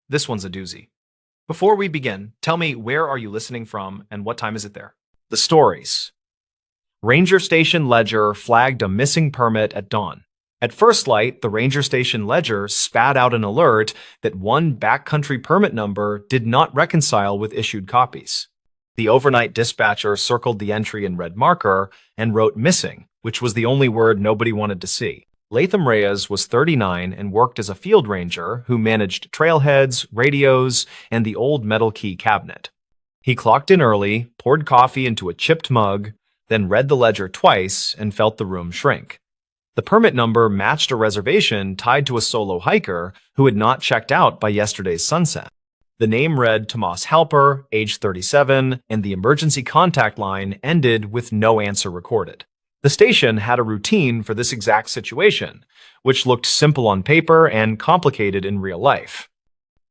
This one's a doozy. Before we begin, tell me, where are you listening from and what time is it there? The stories. Ranger Station Ledger flagged a missing permit at dawn. At first light, the Ranger Station Ledger spat out an alert that one backcountry permit number did not reconcile with issued copies. The overnight dispatcher circled the entry in red marker and wrote missing, which was the only word nobody wanted to see. Latham Reyes was 39 and worked as a field ranger who managed trailheads, radios, and the old metal key cabinet. He clocked in early, poured coffee into a chipped mug, then read the ledger twice and felt the room shrink. The permit number matched a reservation tied to a solo hiker who had not checked out by yesterday's sunset. The name read Tomas Halper, age 37, and the emergency contact line ended with no answer recorded. The station had a routine for this exact situation, which looked simple on paper and complicated in real life.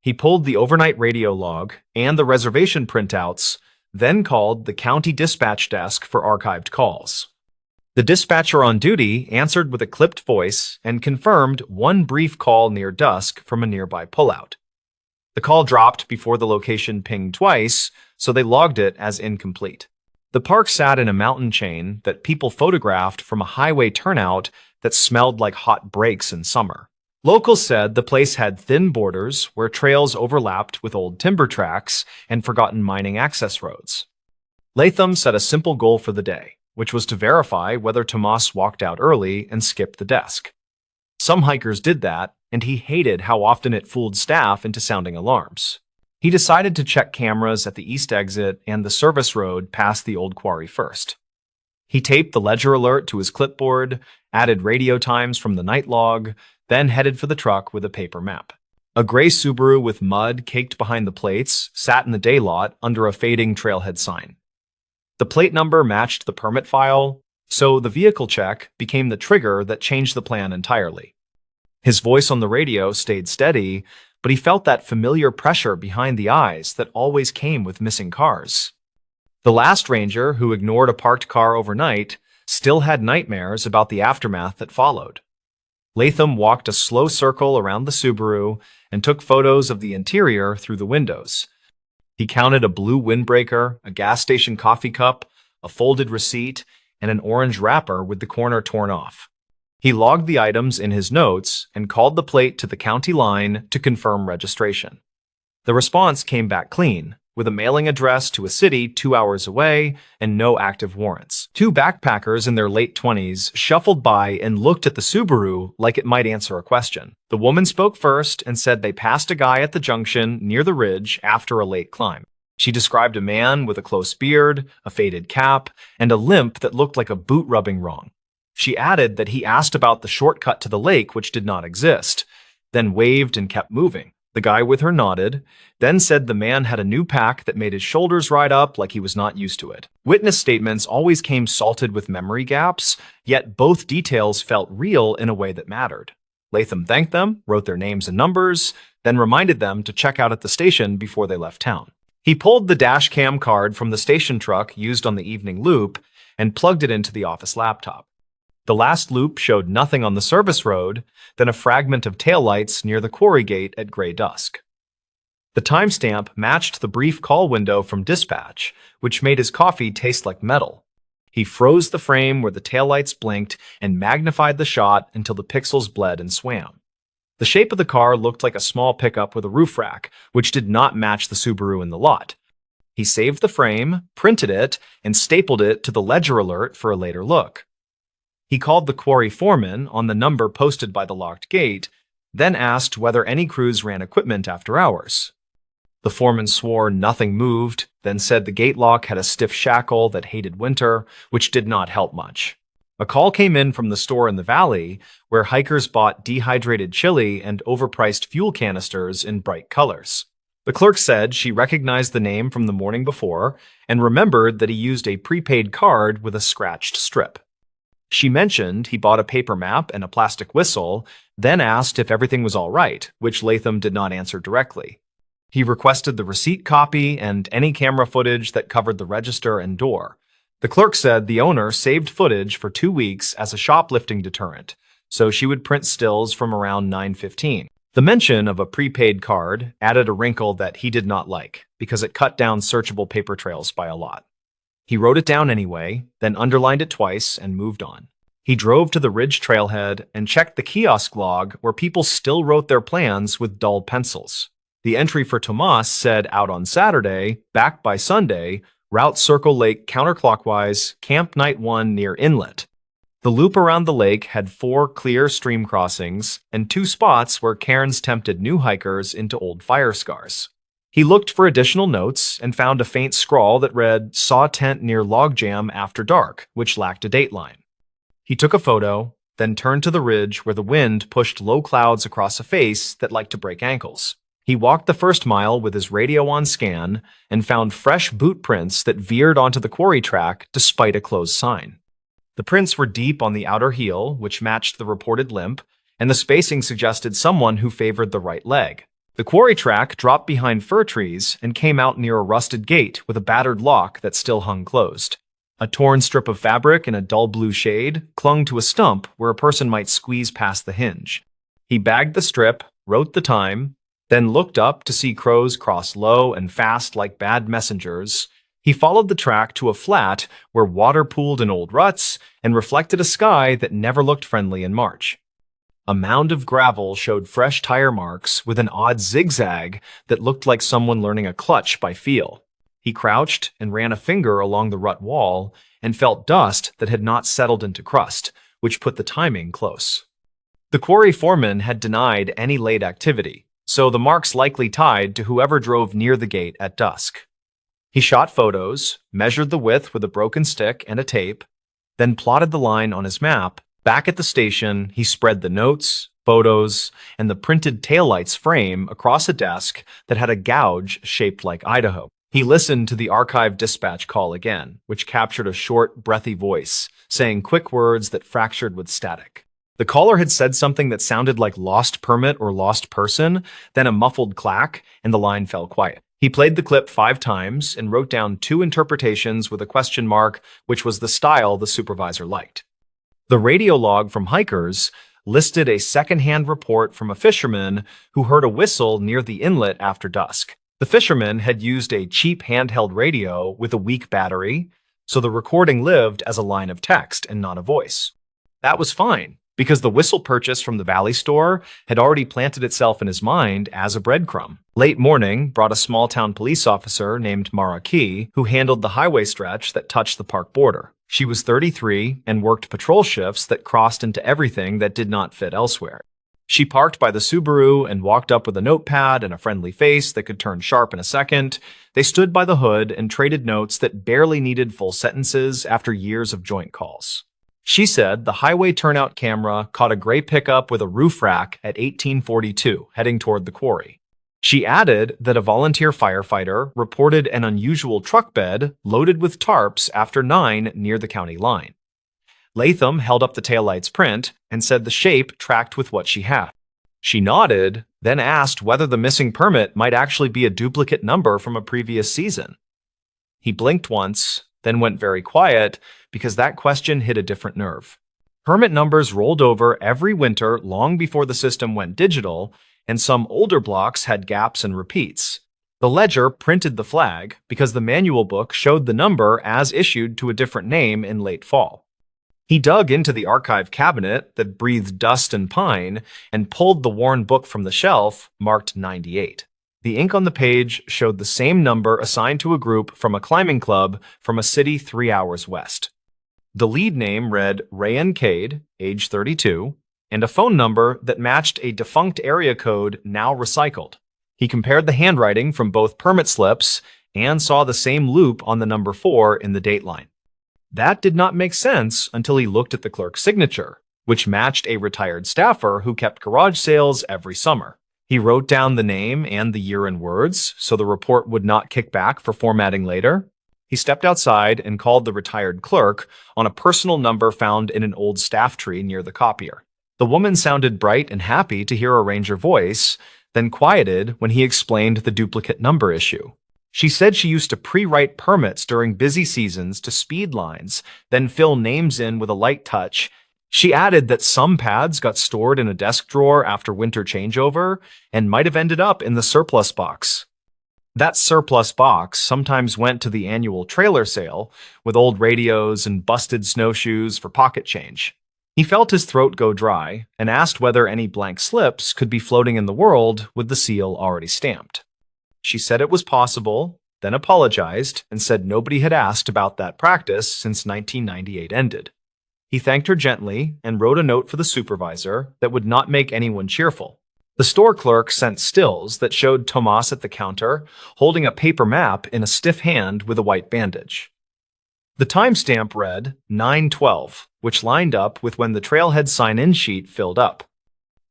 He pulled the overnight radio log and the reservation printouts, then called the county dispatch desk for archived calls. The dispatcher on duty answered with a clipped voice and confirmed one brief call near dusk from a nearby pullout. The call dropped before the location pinged twice, so they logged it as incomplete. The park sat in a mountain chain that people photographed from a highway turnout that smelled like hot breaks in summer. Locals said the place had thin borders where trails overlapped with old timber tracks and forgotten mining access roads. Latham set a simple goal for the day, which was to verify whether Tomas walked out early and skipped the desk. Some hikers did that, and he hated how often it fooled staff into sounding alarms. He decided to check cameras at the east exit and the service road past the old quarry first. He taped the ledger alert to his clipboard, added radio times from the night log, then headed for the truck with a paper map. A gray Subaru with mud caked behind the plates sat in the day lot under a fading trailhead sign. The plate number matched the permit file, so the vehicle check became the trigger that changed the plan entirely. His voice on the radio stayed steady, but he felt that familiar pressure behind the eyes that always came with missing cars. The last ranger who ignored a parked car overnight still had nightmares about the aftermath that followed. Latham walked a slow circle around the Subaru and took photos of the interior through the windows. He counted a blue windbreaker, a gas station coffee cup, a folded receipt, and an orange wrapper with the corner torn off. He logged the items in his notes and called the plate to the county line to confirm registration. The response came back clean, with a mailing address to a city 2 hours away and no active warrants. Two backpackers in their late 20s shuffled by and looked at the Subaru like it might answer a question. The woman spoke first and said they passed a guy at the junction near the ridge after a late climb. She described a man with a close beard, a faded cap, and a limp that looked like a boot rubbing wrong. She added that he asked about the shortcut to the lake, which did not exist, then waved and kept moving. The guy with her nodded, then said the man had a new pack that made his shoulders ride up like he was not used to it. Witness statements always came salted with memory gaps, yet both details felt real in a way that mattered. Latham thanked them, wrote their names and numbers, then reminded them to check out at the station before they left town. He pulled the dash cam card from the station truck used on the evening loop and plugged it into the office laptop. The last loop showed nothing on the service road, then a fragment of taillights near the quarry gate at gray dusk. The timestamp matched the brief call window from dispatch, which made his coffee taste like metal. He froze the frame where the taillights blinked and magnified the shot until the pixels bled and swam. The shape of the car looked like a small pickup with a roof rack, which did not match the Subaru in the lot. He saved the frame, printed it, and stapled it to the ledger alert for a later look. He called the quarry foreman on the number posted by the locked gate, then asked whether any crews ran equipment after hours. The foreman swore nothing moved, then said the gate lock had a stiff shackle that hated winter, which did not help much. A call came in from the store in the valley, where hikers bought dehydrated chili and overpriced fuel canisters in bright colors. The clerk said she recognized the name from the morning before and remembered that he used a prepaid card with a scratched strip. She mentioned he bought a paper map and a plastic whistle, then asked if everything was all right, which Latham did not answer directly. He requested the receipt copy and any camera footage that covered the register and door. The clerk said the owner saved footage for 2 weeks as a shoplifting deterrent, so she would print stills from around 9:15. The mention of a prepaid card added a wrinkle that he did not like because it cut down searchable paper trails by a lot. He wrote it down anyway, then underlined it twice and moved on. He drove to the Ridge trailhead and checked the kiosk log where people still wrote their plans with dull pencils. The entry for Tomas said out on Saturday, back by Sunday, route Circle Lake counterclockwise, camp night 1 near inlet. The loop around the lake had 4 clear stream crossings and 2 spots where cairns tempted new hikers into old fire scars. He looked for additional notes and found a faint scrawl that read, "Saw tent near logjam after dark," which lacked a dateline. He took a photo, then turned to the ridge where the wind pushed low clouds across a face that liked to break ankles. He walked the first mile with his radio on scan and found fresh boot prints that veered onto the quarry track despite a closed sign. The prints were deep on the outer heel, which matched the reported limp, and the spacing suggested someone who favored the right leg. The quarry track dropped behind fir trees and came out near a rusted gate with a battered lock that still hung closed. A torn strip of fabric in a dull blue shade clung to a stump where a person might squeeze past the hinge. He bagged the strip, wrote the time, then looked up to see crows cross low and fast like bad messengers. He followed the track to a flat where water pooled in old ruts and reflected a sky that never looked friendly in March. A mound of gravel showed fresh tire marks with an odd zigzag that looked like someone learning a clutch by feel. He crouched and ran a finger along the rut wall and felt dust that had not settled into crust, which put the timing close. The quarry foreman had denied any late activity, so the marks likely tied to whoever drove near the gate at dusk. He shot photos, measured the width with a broken stick and a tape, then plotted the line on his map. Back at the station, he spread the notes, photos, and the printed taillights frame across a desk that had a gouge shaped like Idaho. He listened to the archive dispatch call again, which captured a short, breathy voice, saying quick words that fractured with static. The caller had said something that sounded like lost permit or lost person, then a muffled clack, and the line fell quiet. He played the clip 5 times and wrote down 2 interpretations with a question mark, which was the style the supervisor liked. The radio log from hikers listed a second-hand report from a fisherman who heard a whistle near the inlet after dusk. The fisherman had used a cheap handheld radio with a weak battery, so the recording lived as a line of text and not a voice. That was fine, because the whistle purchase from the Valley store had already planted itself in his mind as a breadcrumb. Late morning brought a small-town police officer named Mara Key, who handled the highway stretch that touched the park border. She was 33 and worked patrol shifts that crossed into everything that did not fit elsewhere. She parked by the Subaru and walked up with a notepad and a friendly face that could turn sharp in a second. They stood by the hood and traded notes that barely needed full sentences after years of joint calls. She said the highway turnout camera caught a gray pickup with a roof rack at 1842 heading toward the quarry. She added that a volunteer firefighter reported an unusual truck bed loaded with tarps after 9 near the county line. Latham held up the taillight's print and said the shape tracked with what she had. She nodded, then asked whether the missing permit might actually be a duplicate number from a previous season. He blinked once, then went very quiet because that question hit a different nerve. Permit numbers rolled over every winter long before the system went digital, and some older blocks had gaps and repeats. The ledger printed the flag because the manual book showed the number as issued to a different name in late fall. He dug into the archive cabinet that breathed dust and pine and pulled the worn book from the shelf, marked 98. The ink on the page showed the same number assigned to a group from a climbing club from a city 3 hours west. The lead name read Rayan Cade, age 32, and a phone number that matched a defunct area code now recycled. He compared the handwriting from both permit slips and saw the same loop on the number 4 in the dateline. That did not make sense until he looked at the clerk's signature, which matched a retired staffer who kept garage sales every summer. He wrote down the name and the year in words so the report would not kick back for formatting later. He stepped outside and called the retired clerk on a personal number found in an old staff tree near the copier. The woman sounded bright and happy to hear a ranger voice, then quieted when he explained the duplicate number issue. She said she used to pre-write permits during busy seasons to speed lines, then fill names in with a light touch. She added that some pads got stored in a desk drawer after winter changeover and might have ended up in the surplus box. That surplus box sometimes went to the annual trailer sale with old radios and busted snowshoes for pocket change. He felt his throat go dry and asked whether any blank slips could be floating in the world with the seal already stamped. She said it was possible, then apologized and said nobody had asked about that practice since 1998 ended. He thanked her gently and wrote a note for the supervisor that would not make anyone cheerful. The store clerk sent stills that showed Tomas at the counter holding a paper map in a stiff hand with a white bandage. The timestamp read 9/12, which lined up with when the trailhead sign-in sheet filled up.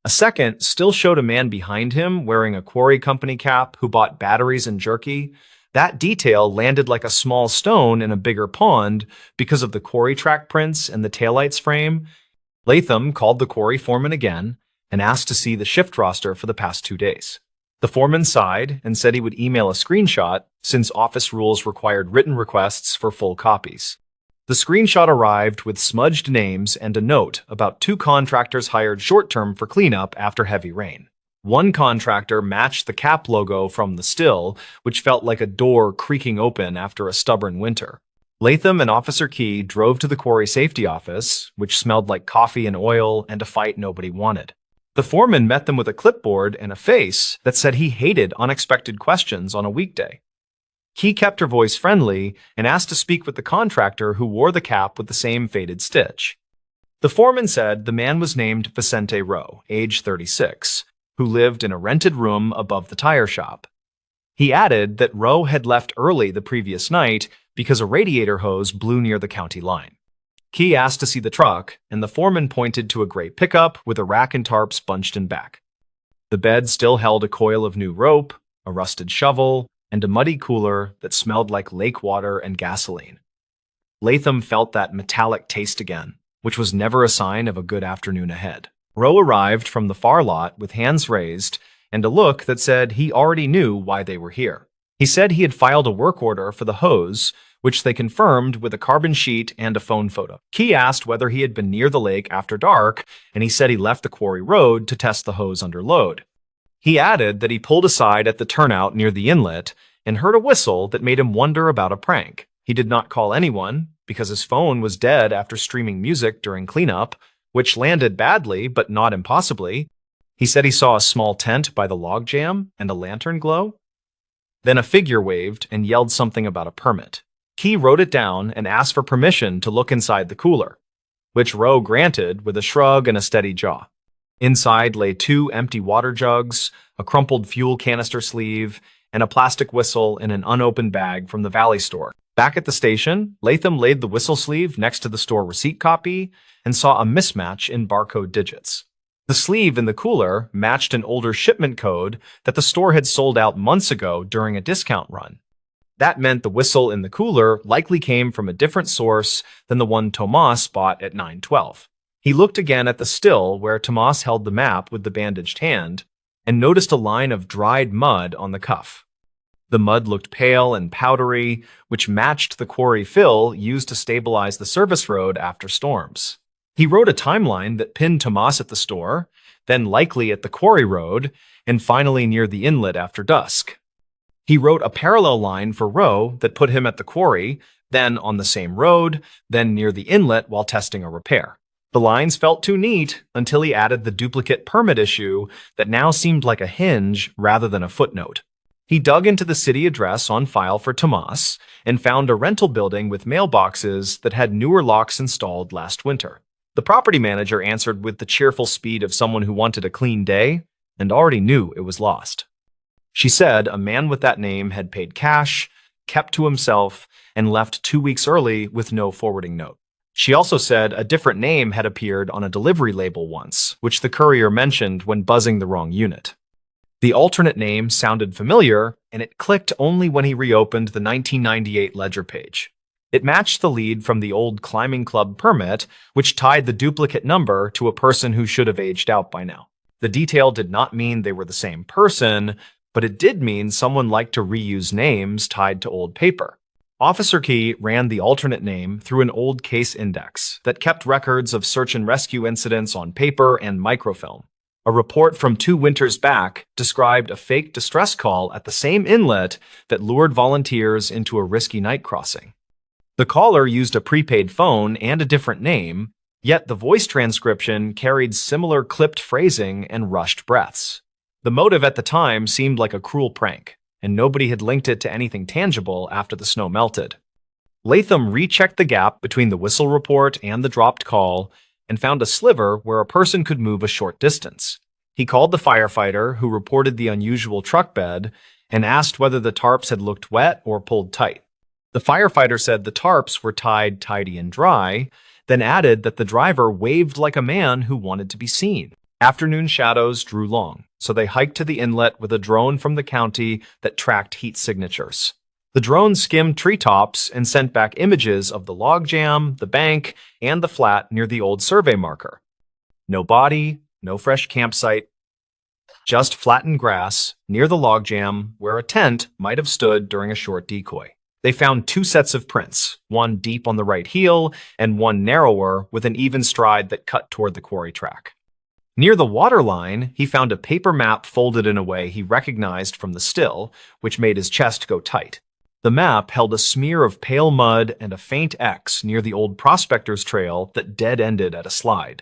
A second still showed a man behind him wearing a quarry company cap who bought batteries and jerky. That detail landed like a small stone in a bigger pond because of the quarry track prints and the taillights frame. Latham called the quarry foreman again and asked to see the shift roster for the past 2 days. The foreman sighed and said he would email a screenshot since office rules required written requests for full copies. The screenshot arrived with smudged names and a note about 2 contractors hired short-term for cleanup after heavy rain. One contractor matched the cap logo from the still, which felt like a door creaking open after a stubborn winter. Latham and Officer Key drove to the quarry safety office, which smelled like coffee and oil and a fight nobody wanted. The foreman met them with a clipboard and a face that said he hated unexpected questions on a weekday. Key kept her voice friendly and asked to speak with the contractor who wore the cap with the same faded stitch. The foreman said the man was named Vicente Rowe, age 36, who lived in a rented room above the tire shop. He added that Rowe had left early the previous night because a radiator hose blew near the county line. Key asked to see the truck, and the foreman pointed to a gray pickup with a rack and tarps bunched in back. The bed still held a coil of new rope, a rusted shovel, and a muddy cooler that smelled like lake water and gasoline. Latham felt that metallic taste again, which was never a sign of a good afternoon ahead. Rowe arrived from the far lot with hands raised and a look that said he already knew why they were here. He said he had filed a work order for the hose, which they confirmed with a carbon sheet and a phone photo. Key asked whether he had been near the lake after dark, and he said he left the quarry road to test the hose under load. He added that he pulled aside at the turnout near the inlet and heard a whistle that made him wonder about a prank. He did not call anyone because his phone was dead after streaming music during cleanup, which landed badly but not impossibly. He said he saw a small tent by the logjam and a lantern glow. Then a figure waved and yelled something about a permit. Key wrote it down and asked for permission to look inside the cooler, which Rowe granted with a shrug and a steady jaw. Inside lay 2 empty water jugs, a crumpled fuel canister sleeve, and a plastic whistle in an unopened bag from the Valley store. Back at the station, Latham laid the whistle sleeve next to the store receipt copy and saw a mismatch in barcode digits. The sleeve in the cooler matched an older shipment code that the store had sold out months ago during a discount run. That meant the whistle in the cooler likely came from a different source than the one Tomas bought at 9/12. He looked again at the still where Tomas held the map with the bandaged hand and noticed a line of dried mud on the cuff. The mud looked pale and powdery, which matched the quarry fill used to stabilize the service road after storms. He wrote a timeline that pinned Tomas at the store, then likely at the quarry road, and finally near the inlet after dusk. He wrote a parallel line for Rowe that put him at the quarry, then on the same road, then near the inlet while testing a repair. The lines felt too neat until he added the duplicate permit issue that now seemed like a hinge rather than a footnote. He dug into the city address on file for Tomas and found a rental building with mailboxes that had newer locks installed last winter. The property manager answered with the cheerful speed of someone who wanted a clean day and already knew it was lost. She said a man with that name had paid cash, kept to himself, and left 2 weeks early with no forwarding note. She also said a different name had appeared on a delivery label once, which the courier mentioned when buzzing the wrong unit. The alternate name sounded familiar, and it clicked only when he reopened the 1998 ledger page. It matched the lead from the old climbing club permit, which tied the duplicate number to a person who should have aged out by now. The detail did not mean they were the same person, but it did mean someone liked to reuse names tied to old paper. Officer Key ran the alternate name through an old case index that kept records of search and rescue incidents on paper and microfilm. A report from 2 winters back described a fake distress call at the same inlet that lured volunteers into a risky night crossing. The caller used a prepaid phone and a different name, yet the voice transcription carried similar clipped phrasing and rushed breaths. The motive at the time seemed like a cruel prank, and nobody had linked it to anything tangible after the snow melted. Latham rechecked the gap between the whistle report and the dropped call and found a sliver where a person could move a short distance. He called the firefighter who reported the unusual truck bed and asked whether the tarps had looked wet or pulled tight. The firefighter said the tarps were tied tidy and dry, then added that the driver waved like a man who wanted to be seen. Afternoon shadows drew long, so they hiked to the inlet with a drone from the county that tracked heat signatures. The drone skimmed treetops and sent back images of the logjam, the bank, and the flat near the old survey marker. No body, no fresh campsite, just flattened grass near the logjam where a tent might have stood during a short decoy. They found 2 sets of prints, one deep on the right heel and one narrower with an even stride that cut toward the quarry track. Near the waterline, he found a paper map folded in a way he recognized from the still, which made his chest go tight. The map held a smear of pale mud and a faint X near the old prospector's trail that dead-ended at a slide.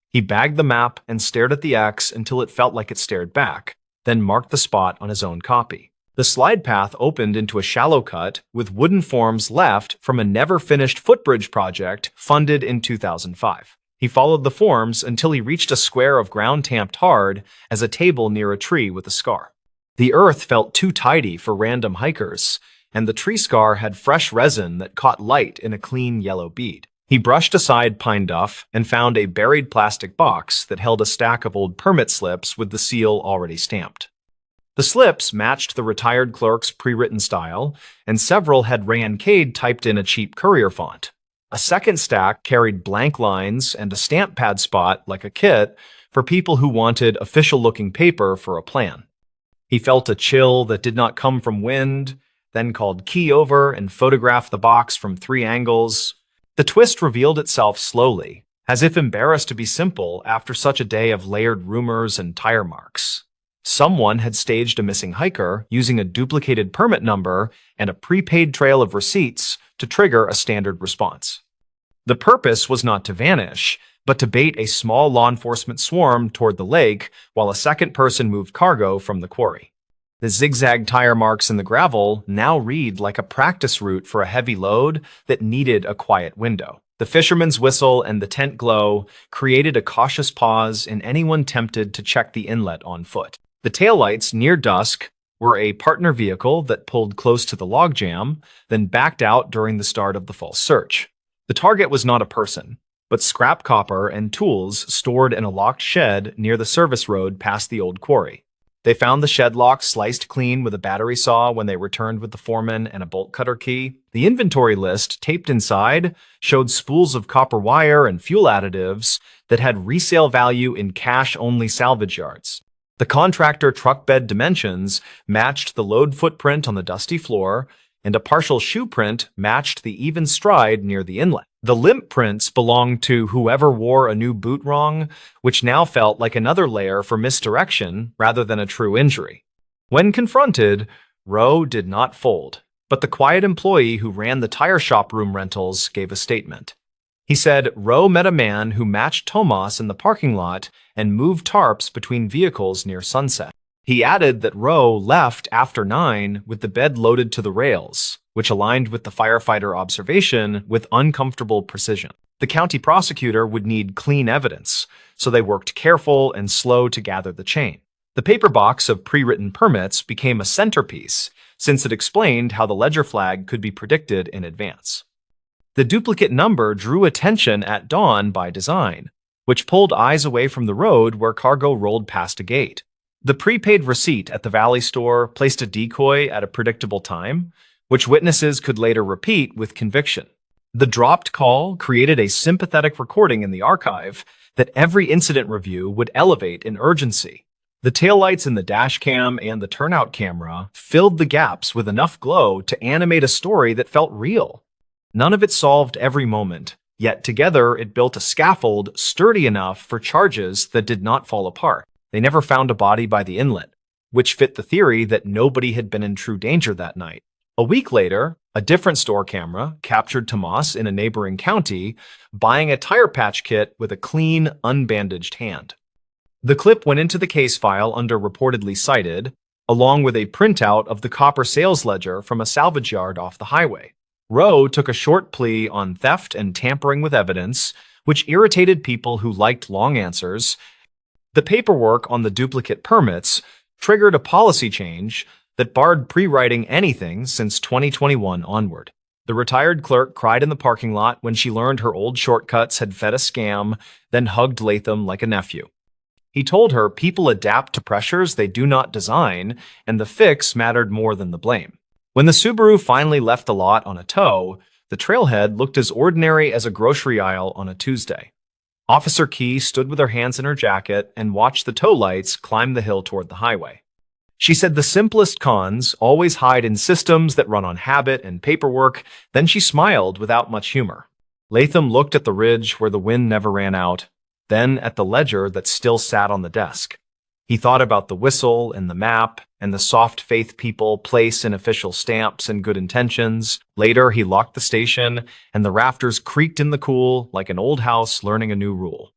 He bagged the map and stared at the X until it felt like it stared back, then marked the spot on his own copy. The slide path opened into a shallow cut with wooden forms left from a never-finished footbridge project funded in 2005. He followed the forms until he reached a square of ground tamped hard as a table near a tree with a scar. The earth felt too tidy for random hikers, and the tree scar had fresh resin that caught light in a clean yellow bead. He brushed aside pine duff and found a buried plastic box that held a stack of old permit slips with the seal already stamped. The slips matched the retired clerk's pre-written style, and several had Rancade typed in a cheap courier font. A second stack carried blank lines and a stamp pad spot, like a kit, for people who wanted official-looking paper for a plan. He felt a chill that did not come from wind, then called Key over and photographed the box from 3 angles. The twist revealed itself slowly, as if embarrassed to be simple after such a day of layered rumors and tire marks. Someone had staged a missing hiker using a duplicated permit number and a prepaid trail of receipts to trigger a standard response. The purpose was not to vanish, but to bait a small law enforcement swarm toward the lake while a second person moved cargo from the quarry. The zigzag tire marks in the gravel now read like a practice route for a heavy load that needed a quiet window. The fisherman's whistle and the tent glow created a cautious pause in anyone tempted to check the inlet on foot. The taillights near dusk were a partner vehicle that pulled close to the logjam, then backed out during the start of the false search. The target was not a person, but scrap copper and tools stored in a locked shed near the service road past the old quarry. They found the shed lock sliced clean with a battery saw when they returned with the foreman and a bolt cutter key. The inventory list taped inside showed spools of copper wire and fuel additives that had resale value in cash-only salvage yards. The contractor truck bed dimensions matched the load footprint on the dusty floor, and a partial shoe print matched the even stride near the inlet. The limp prints belonged to whoever wore a new boot wrong, which now felt like another layer for misdirection rather than a true injury. When confronted, Rowe did not fold, but the quiet employee who ran the tire shop room rentals gave a statement. He said Rowe met a man who matched Tomas in the parking lot and moved tarps between vehicles near sunset. He added that Rowe left after 9 with the bed loaded to the rails, which aligned with the firefighter observation with uncomfortable precision. The county prosecutor would need clean evidence, so they worked careful and slow to gather the chain. The paper box of pre-written permits became a centerpiece, since it explained how the ledger flag could be predicted in advance. The duplicate number drew attention at dawn by design, which pulled eyes away from the road where cargo rolled past a gate. The prepaid receipt at the Valley store placed a decoy at a predictable time, which witnesses could later repeat with conviction. The dropped call created a sympathetic recording in the archive that every incident review would elevate in urgency. The taillights in the dash cam and the turnout camera filled the gaps with enough glow to animate a story that felt real. None of it solved every moment, yet together it built a scaffold sturdy enough for charges that did not fall apart. They never found a body by the inlet, which fit the theory that nobody had been in true danger that night. A week later, a different store camera captured Tomas in a neighboring county buying a tire patch kit with a clean, unbandaged hand. The clip went into the case file under reportedly cited, along with a printout of the copper sales ledger from a salvage yard off the highway. Rowe took a short plea on theft and tampering with evidence, which irritated people who liked long answers. The paperwork on the duplicate permits triggered a policy change that barred pre-writing anything since 2021 onward. The retired clerk cried in the parking lot when she learned her old shortcuts had fed a scam, then hugged Latham like a nephew. He told her people adapt to pressures they do not design, and the fix mattered more than the blame. When the Subaru finally left the lot on a tow, the trailhead looked as ordinary as a grocery aisle on a Tuesday. Officer Key stood with her hands in her jacket and watched the tow lights climb the hill toward the highway. She said the simplest cons always hide in systems that run on habit and paperwork. Then she smiled without much humor. Latham looked at the ridge where the wind never ran out, then at the ledger that still sat on the desk. He thought about the whistle and the map and the soft faith people place in official stamps and good intentions. Later, he locked the station, and the rafters creaked in the cool like an old house learning a new rule.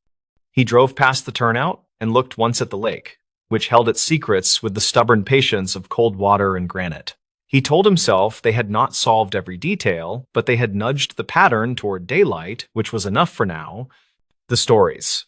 He drove past the turnout and looked once at the lake, which held its secrets with the stubborn patience of cold water and granite. He told himself they had not solved every detail, but they had nudged the pattern toward daylight, which was enough for now. The stories.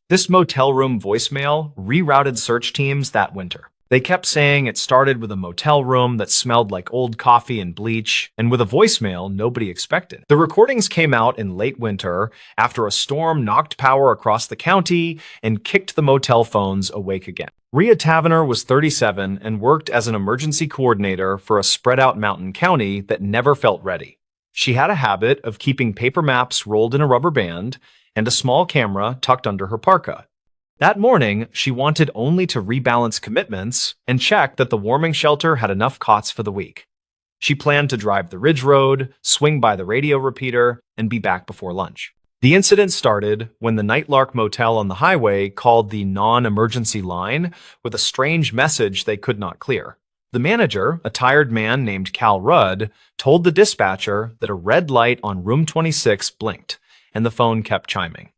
This motel room voicemail rerouted search teams that winter. They kept saying it started with a motel room that smelled like old coffee and bleach, and with a voicemail nobody expected. The recordings came out in late winter after a storm knocked power across the county and kicked the motel phones awake again. Rhea Tavener was 37 and worked as an emergency coordinator for a spread-out mountain county that never felt ready. She had a habit of keeping paper maps rolled in a rubber band and a small camera tucked under her parka. That morning, she wanted only to rebalance commitments and check that the warming shelter had enough cots for the week. She planned to drive the Ridge Road, swing by the radio repeater, and be back before lunch. The incident started when the Nightlark Motel on the highway called the non-emergency line with a strange message they could not clear. The manager, a tired man named Cal Rudd, told the dispatcher that a red light on room 26 blinked, and the phone kept chiming.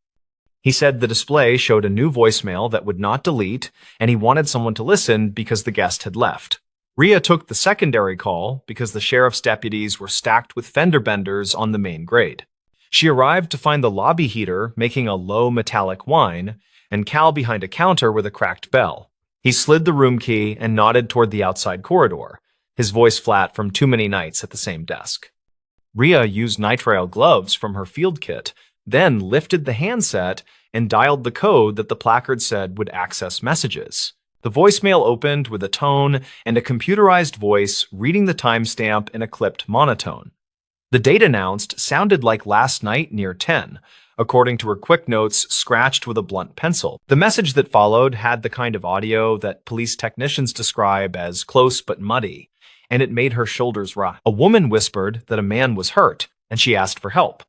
He said the display showed a new voicemail that would not delete, and he wanted someone to listen because the guest had left. Rhea took the secondary call because the sheriff's deputies were stacked with fender benders on the main grade. She arrived to find the lobby heater making a low metallic whine, and Cal behind a counter with a cracked bell. He slid the room key and nodded toward the outside corridor, his voice flat from too many nights at the same desk. Rhea used nitrile gloves from her field kit, then lifted the handset and dialed the code that the placard said would access messages. The voicemail opened with a tone and a computerized voice reading the timestamp in a clipped monotone. The date announced sounded like last night near 10, according to her quick notes scratched with a blunt pencil. The message that followed had the kind of audio that police technicians describe as close but muddy, and it made her shoulders rise. A woman whispered that a man was hurt, and she asked for help.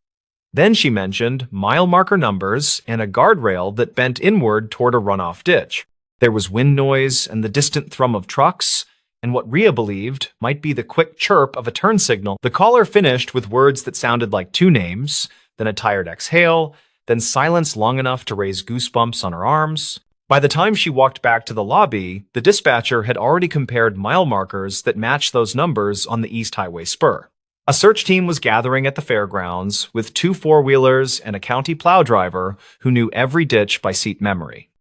Then she mentioned mile marker numbers and a guardrail that bent inward toward a runoff ditch. There was wind noise and the distant thrum of trucks, and what Rhea believed might be the quick chirp of a turn signal. The caller finished with words that sounded like two names, then a tired exhale, then silence long enough to raise goosebumps on her arms. By the time she walked back to the lobby, the dispatcher had already compared mile markers that matched those numbers on the East Highway spur. A search team was gathering at the fairgrounds with 2 four-wheelers and a county plow driver who knew every ditch by seat memory.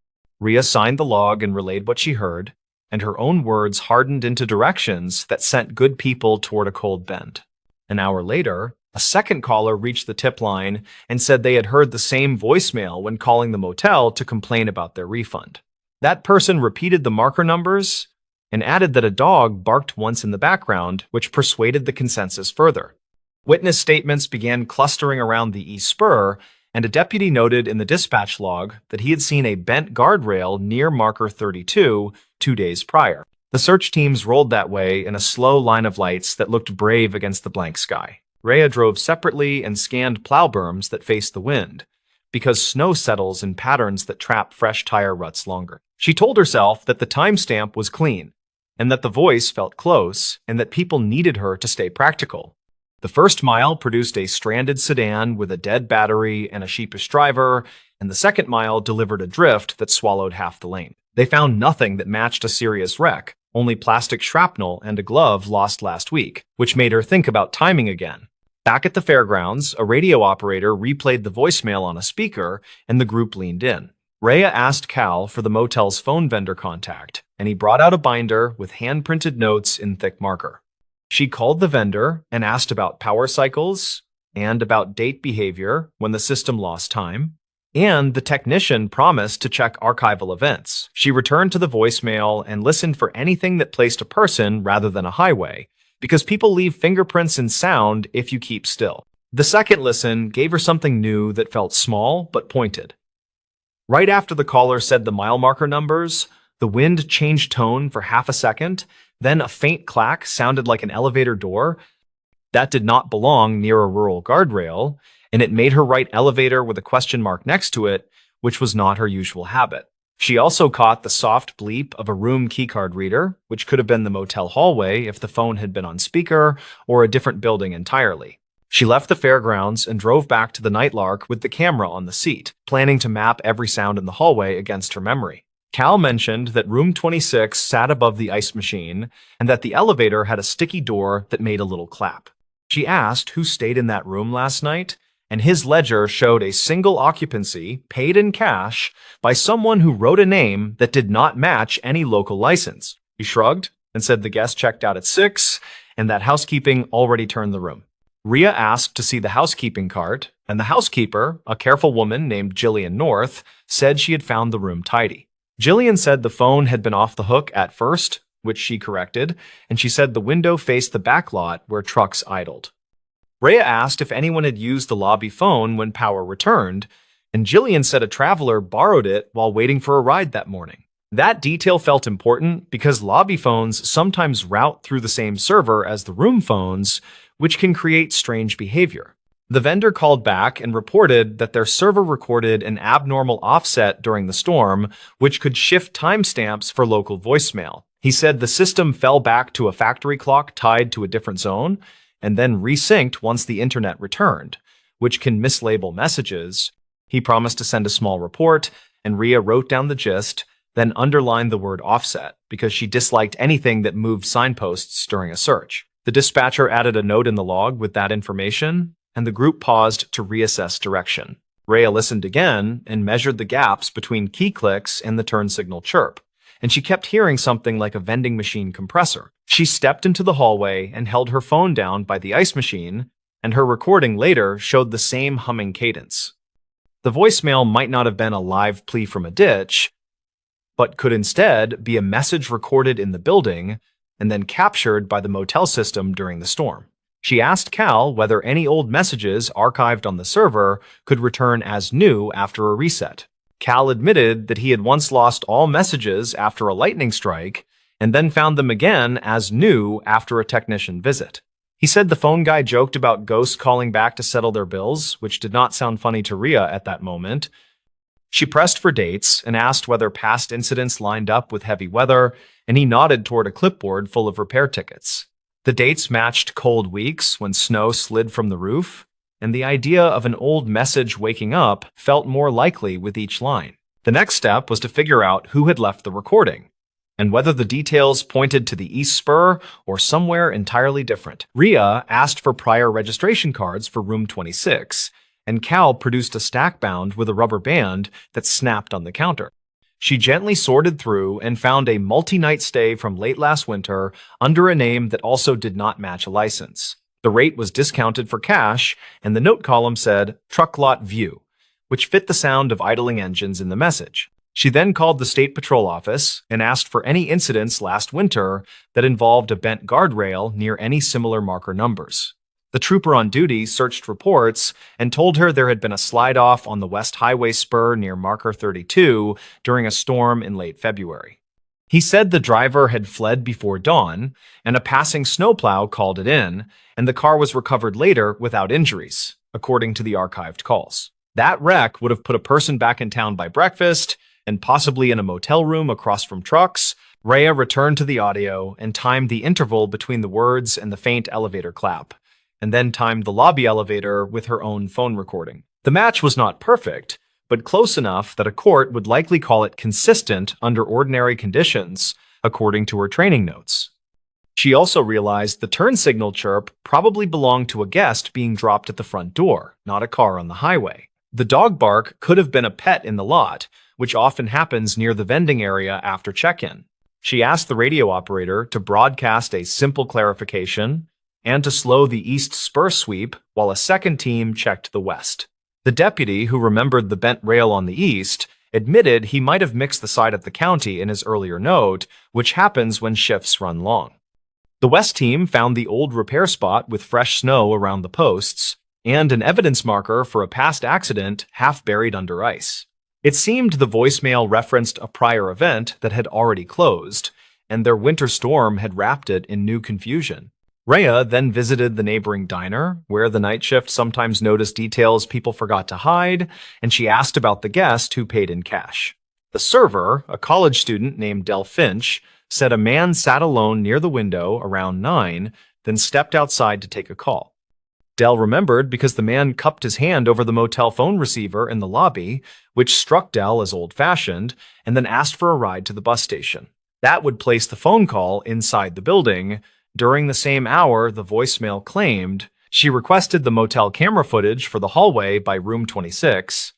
Rhea signed the log and relayed what she heard, and her own words hardened into directions that sent good people toward a cold bend. An hour later, a second caller reached the tip line and said they had heard the same voicemail when calling the motel to complain about their refund. That person repeated the marker numbers and added that a dog barked once in the background, which persuaded the consensus further. Witness statements began clustering around the East Spur, and a deputy noted in the dispatch log that he had seen a bent guardrail near marker 32 2 days prior. The search teams rolled that way in a slow line of lights that looked brave against the blank sky. Rhea drove separately and scanned plow berms that faced the wind, because snow settles in patterns that trap fresh tire ruts longer. She told herself that the timestamp was clean, and that the voice felt close, and that people needed her to stay practical. The first mile produced a stranded sedan with a dead battery and a sheepish driver, and the second mile delivered a drift that swallowed half the lane. They found nothing that matched a serious wreck, only plastic shrapnel and a glove lost last week, which made her think about timing again. Back at the fairgrounds, a radio operator replayed the voicemail on a speaker, and the group leaned in. Rhea asked Cal for the motel's phone vendor contact, and he brought out a binder with hand-printed notes in thick marker. She called the vendor and asked about power cycles and about date behavior when the system lost time, and the technician promised to check archival events. She returned to the voicemail and listened for anything that placed a person rather than a highway, because people leave fingerprints and sound if you keep still. The second listen gave her something new that felt small but pointed. Right after the caller said the mile marker numbers, the wind changed tone for half a second, then a faint clack sounded like an elevator door. That did not belong near a rural guardrail, and it made her write elevator with a question mark next to it, which was not her usual habit. She also caught the soft bleep of a room keycard reader, which could have been the motel hallway if the phone had been on speaker, or a different building entirely. She left the fairgrounds and drove back to the Nightlark with the camera on the seat, planning to map every sound in the hallway against her memory. Cal mentioned that room 26 sat above the ice machine, and that the elevator had a sticky door that made a little clap. She asked who stayed in that room last night, and his ledger showed a single occupancy, paid in cash, by someone who wrote a name that did not match any local license. He shrugged and said the guest checked out at 6, and that housekeeping already turned the room. Rhea asked to see the housekeeping cart, and the housekeeper, a careful woman named Jillian North, said she had found the room tidy. Jillian said the phone had been off the hook at first, which she corrected, and she said the window faced the back lot where trucks idled. Rhea asked if anyone had used the lobby phone when power returned, and Jillian said a traveler borrowed it while waiting for a ride that morning. That detail felt important because lobby phones sometimes route through the same server as the room phones, which can create strange behavior. The vendor called back and reported that their server recorded an abnormal offset during the storm, which could shift timestamps for local voicemail. He said the system fell back to a factory clock tied to a different zone, and then resynced once the internet returned, which can mislabel messages. He promised to send a small report, and Rhea wrote down the gist, then underlined the word offset, because she disliked anything that moved signposts during a search. The dispatcher added a note in the log with that information, and the group paused to reassess direction. Rhea listened again and measured the gaps between key clicks and the turn signal chirp, and she kept hearing something like a vending machine compressor. She stepped into the hallway and held her phone down by the ice machine, and her recording later showed the same humming cadence. The voicemail might not have been a live plea from a ditch, but could instead be a message recorded in the building and then captured by the motel system during the storm. She asked Cal whether any old messages archived on the server could return as new after a reset. Cal admitted that he had once lost all messages after a lightning strike and then found them again as new after a technician visit. He said the phone guy joked about ghosts calling back to settle their bills, which did not sound funny to Rhea at that moment. She pressed for dates and asked whether past incidents lined up with heavy weather, and he nodded toward a clipboard full of repair tickets. The dates matched cold weeks when snow slid from the roof, and the idea of an old message waking up felt more likely with each line. The next step was to figure out who had left the recording, and whether the details pointed to the East Spur or somewhere entirely different. Rhea asked for prior registration cards for room 26, and Cal produced a stack bound with a rubber band that snapped on the counter. She gently sorted through and found a multi-night stay from late last winter under a name that also did not match a license. The rate was discounted for cash, and the note column said, "Truck Lot View," which fit the sound of idling engines in the message. She then called the State Patrol office and asked for any incidents last winter that involved a bent guardrail near any similar marker numbers. The trooper on duty searched reports and told her there had been a slide-off on the West Highway spur near Marker 32 during a storm in late February. He said the driver had fled before dawn, and a passing snowplow called it in, and the car was recovered later without injuries, according to the archived calls. That wreck would have put a person back in town by breakfast, and possibly in a motel room across from trucks. Rhea returned to the audio and timed the interval between the words and the faint elevator clap, and then timed the lobby elevator with her own phone recording. The match was not perfect, but close enough that a court would likely call it consistent under ordinary conditions, according to her training notes. She also realized the turn signal chirp probably belonged to a guest being dropped at the front door, not a car on the highway. The dog bark could have been a pet in the lot, which often happens near the vending area after check-in. She asked the radio operator to broadcast a simple clarification and to slow the east spur sweep while a second team checked the west. The deputy, who remembered the bent rail on the east, admitted he might have mixed the side of the county in his earlier note, which happens when shifts run long. The west team found the old repair spot with fresh snow around the posts and an evidence marker for a past accident half buried under ice. It seemed the voicemail referenced a prior event that had already closed, and their winter storm had wrapped it in new confusion. Rhea then visited the neighboring diner, where the night shift sometimes noticed details people forgot to hide, and she asked about the guest who paid in cash. The server, a college student named Del Finch, said a man sat alone near the window around 9, then stepped outside to take a call. Del remembered because the man cupped his hand over the motel phone receiver in the lobby, which struck Del as old-fashioned, and then asked for a ride to the bus station. That would place the phone call inside the building. During the same hour, the voicemail claimed she requested the motel camera footage for the hallway by room 26,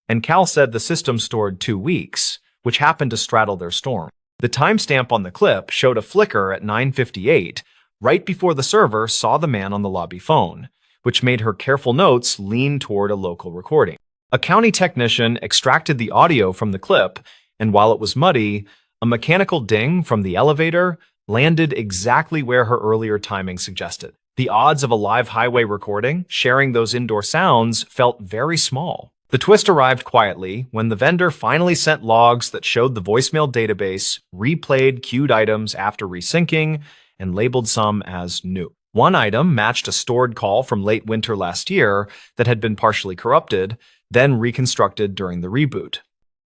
and Cal said the system stored 2 weeks, which happened to straddle their storm. The timestamp on the clip showed a flicker at 9:58, right before the server saw the man on the lobby phone, which made her careful notes lean toward a local recording. A county technician extracted the audio from the clip, and while it was muddy, a mechanical ding from the elevator landed exactly where her earlier timing suggested. The odds of a live highway recording sharing those indoor sounds felt very small. The twist arrived quietly when the vendor finally sent logs that showed the voicemail database replayed queued items after resyncing and labeled some as new. One item matched a stored call from late winter last year that had been partially corrupted, then reconstructed during the reboot.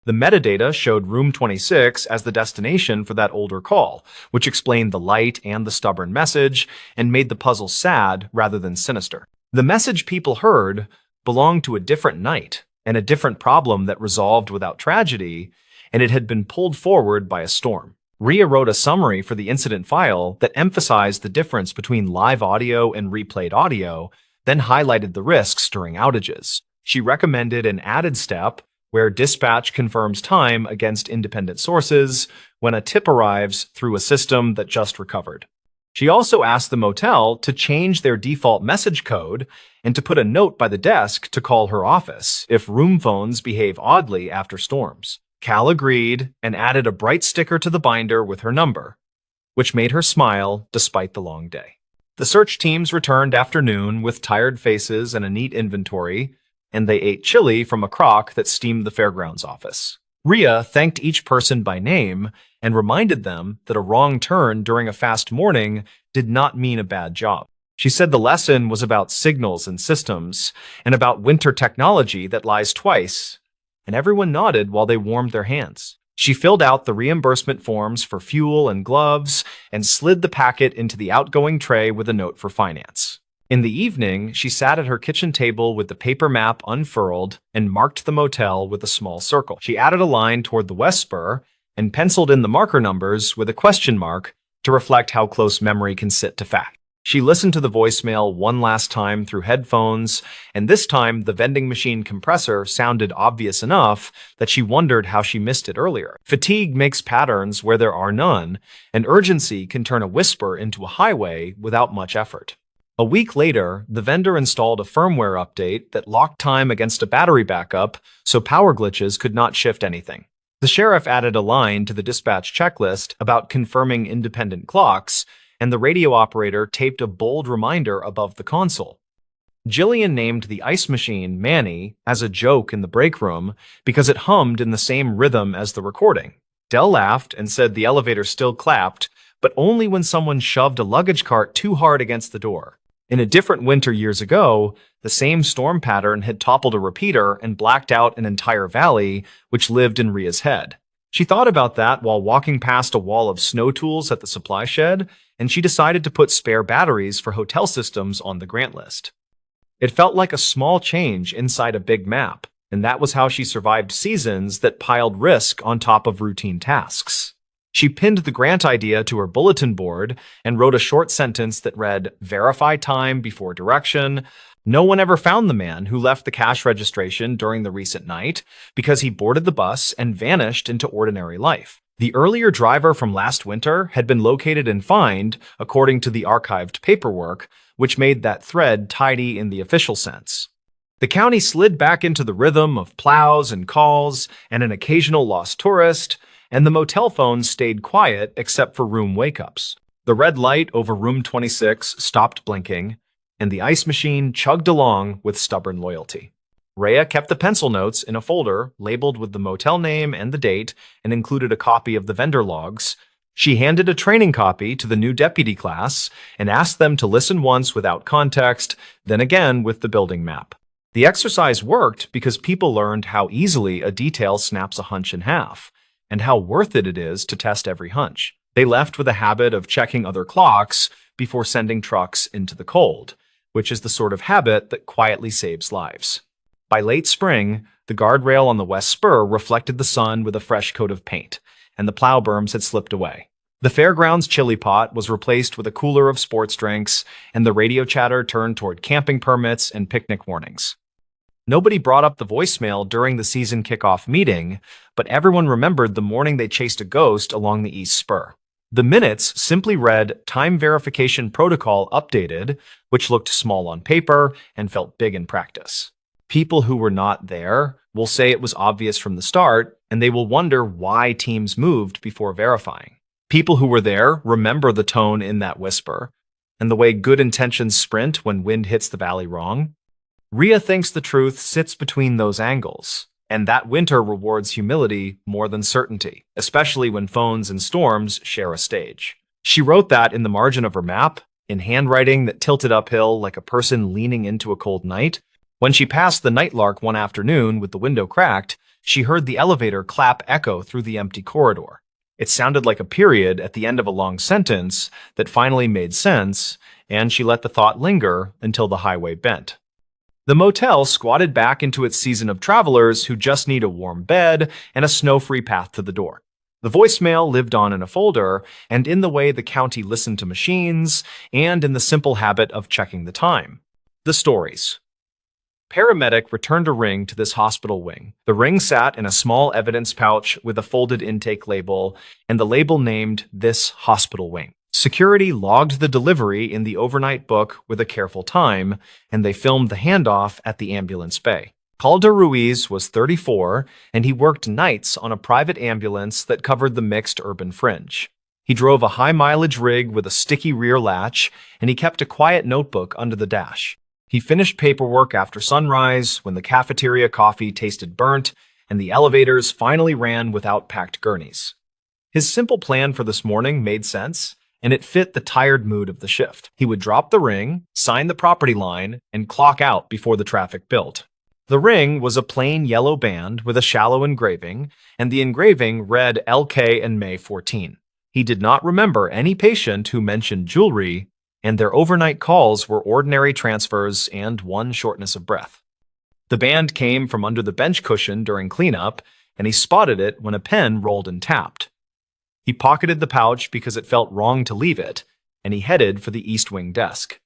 The metadata showed room 26 as the destination for that older call, which explained the light and the stubborn message and made the puzzle sad rather than sinister. The message people heard belonged to a different night and a different problem that resolved without tragedy, and it had been pulled forward by a storm. Rhea wrote a summary for the incident file that emphasized the difference between live audio and replayed audio, then highlighted the risks during outages. She recommended an added step where dispatch confirms time against independent sources when a tip arrives through a system that just recovered. She also asked the motel to change their default message code and to put a note by the desk to call her office if room phones behave oddly after storms. Cal agreed and added a bright sticker to the binder with her number, which made her smile despite the long day. The search teams returned after noon with tired faces and a neat inventory, and they ate chili from a crock that steamed the fairgrounds office. Rhea thanked each person by name and reminded them that a wrong turn during a fast morning did not mean a bad job. She said the lesson was about signals and systems and about winter technology that lies twice, and everyone nodded while they warmed their hands. She filled out the reimbursement forms for fuel and gloves and slid the packet into the outgoing tray with a note for finance. In the evening, she sat at her kitchen table with the paper map unfurled and marked the motel with a small circle. She added a line toward the west spur and penciled in the marker numbers with a question mark to reflect how close memory can sit to fact. She listened to the voicemail one last time through headphones, and this time the vending machine compressor sounded obvious enough that she wondered how she missed it earlier. Fatigue makes patterns where there are none, and urgency can turn a whisper into a highway without much effort. A week later, the vendor installed a firmware update that locked time against a battery backup so power glitches could not shift anything. The sheriff added a line to the dispatch checklist about confirming independent clocks, and the radio operator taped a bold reminder above the console. Jillian named the ice machine Manny as a joke in the break room because it hummed in the same rhythm as the recording. Dell laughed and said the elevator still clapped, but only when someone shoved a luggage cart too hard against the door. In a different winter years ago, the same storm pattern had toppled a repeater and blacked out an entire valley, which lived in Ria's head. She thought about that while walking past a wall of snow tools at the supply shed, and she decided to put spare batteries for hotel systems on the grant list. It felt like a small change inside a big map, and that was how she survived seasons that piled risk on top of routine tasks. She pinned the grant idea to her bulletin board and wrote a short sentence that read, "Verify time before direction." No one ever found the man who left the cash registration during the recent night because he boarded the bus and vanished into ordinary life. The earlier driver from last winter had been located and fined, according to the archived paperwork, which made that thread tidy in the official sense. The county slid back into the rhythm of plows and calls and an occasional lost tourist, and the motel phones stayed quiet except for room wake-ups. The red light over room 26 stopped blinking, and the ice machine chugged along with stubborn loyalty. Rhea kept the pencil notes in a folder labeled with the motel name and the date and included a copy of the vendor logs. She handed a training copy to the new deputy class and asked them to listen once without context, then again with the building map. The exercise worked because people learned how easily a detail snaps a hunch in half, and how worth it is to test every hunch. They left with a habit of checking other clocks before sending trucks into the cold, which is the sort of habit that quietly saves lives. By late spring, the guardrail on the west spur reflected the sun with a fresh coat of paint, and the plow berms had slipped away. The fairgrounds chili pot was replaced with a cooler of sports drinks, and the radio chatter turned toward camping permits and picnic warnings. Nobody brought up the voicemail during the season kickoff meeting, but everyone remembered the morning they chased a ghost along the east spur. The minutes simply read "Time Verification Protocol Updated," which looked small on paper and felt big in practice. People who were not there will say it was obvious from the start, and they will wonder why teams moved before verifying. People who were there remember the tone in that whisper, and the way good intentions sprint when wind hits the valley wrong. Rhea thinks the truth sits between those angles, and that winter rewards humility more than certainty, especially when phones and storms share a stage. She wrote that in the margin of her map, in handwriting that tilted uphill like a person leaning into a cold night. When she passed the Nightlark one afternoon with the window cracked, she heard the elevator clap echo through the empty corridor. It sounded like a period at the end of a long sentence that finally made sense, and she let the thought linger until the highway bent. The motel squatted back into its season of travelers who just need a warm bed and a snow-free path to the door. The voicemail lived on in a folder, and in the way the county listened to machines, and in the simple habit of checking the time. The stories. Paramedic returned a ring to this hospital wing. The ring sat in a small evidence pouch with a folded intake label, and the label named "This Hospital Wing." Security logged the delivery in the overnight book with a careful time, and they filmed the handoff at the ambulance bay. Calder Ruiz was 34, and he worked nights on a private ambulance that covered the mixed urban fringe. He drove a high-mileage rig with a sticky rear latch, and he kept a quiet notebook under the dash. He finished paperwork after sunrise when the cafeteria coffee tasted burnt, and the elevators finally ran without packed gurneys. His simple plan for this morning made sense, and it fit the tired mood of the shift. He would drop the ring, sign the property line, and clock out before the traffic built. The ring was a plain yellow band with a shallow engraving, and the engraving read LK and May 14. He did not remember any patient who mentioned jewelry, and their overnight calls were ordinary transfers and one shortness of breath. The band came from under the bench cushion during cleanup, and he spotted it when a pen rolled and tapped. He pocketed the pouch because it felt wrong to leave it, and he headed for the East Wing desk.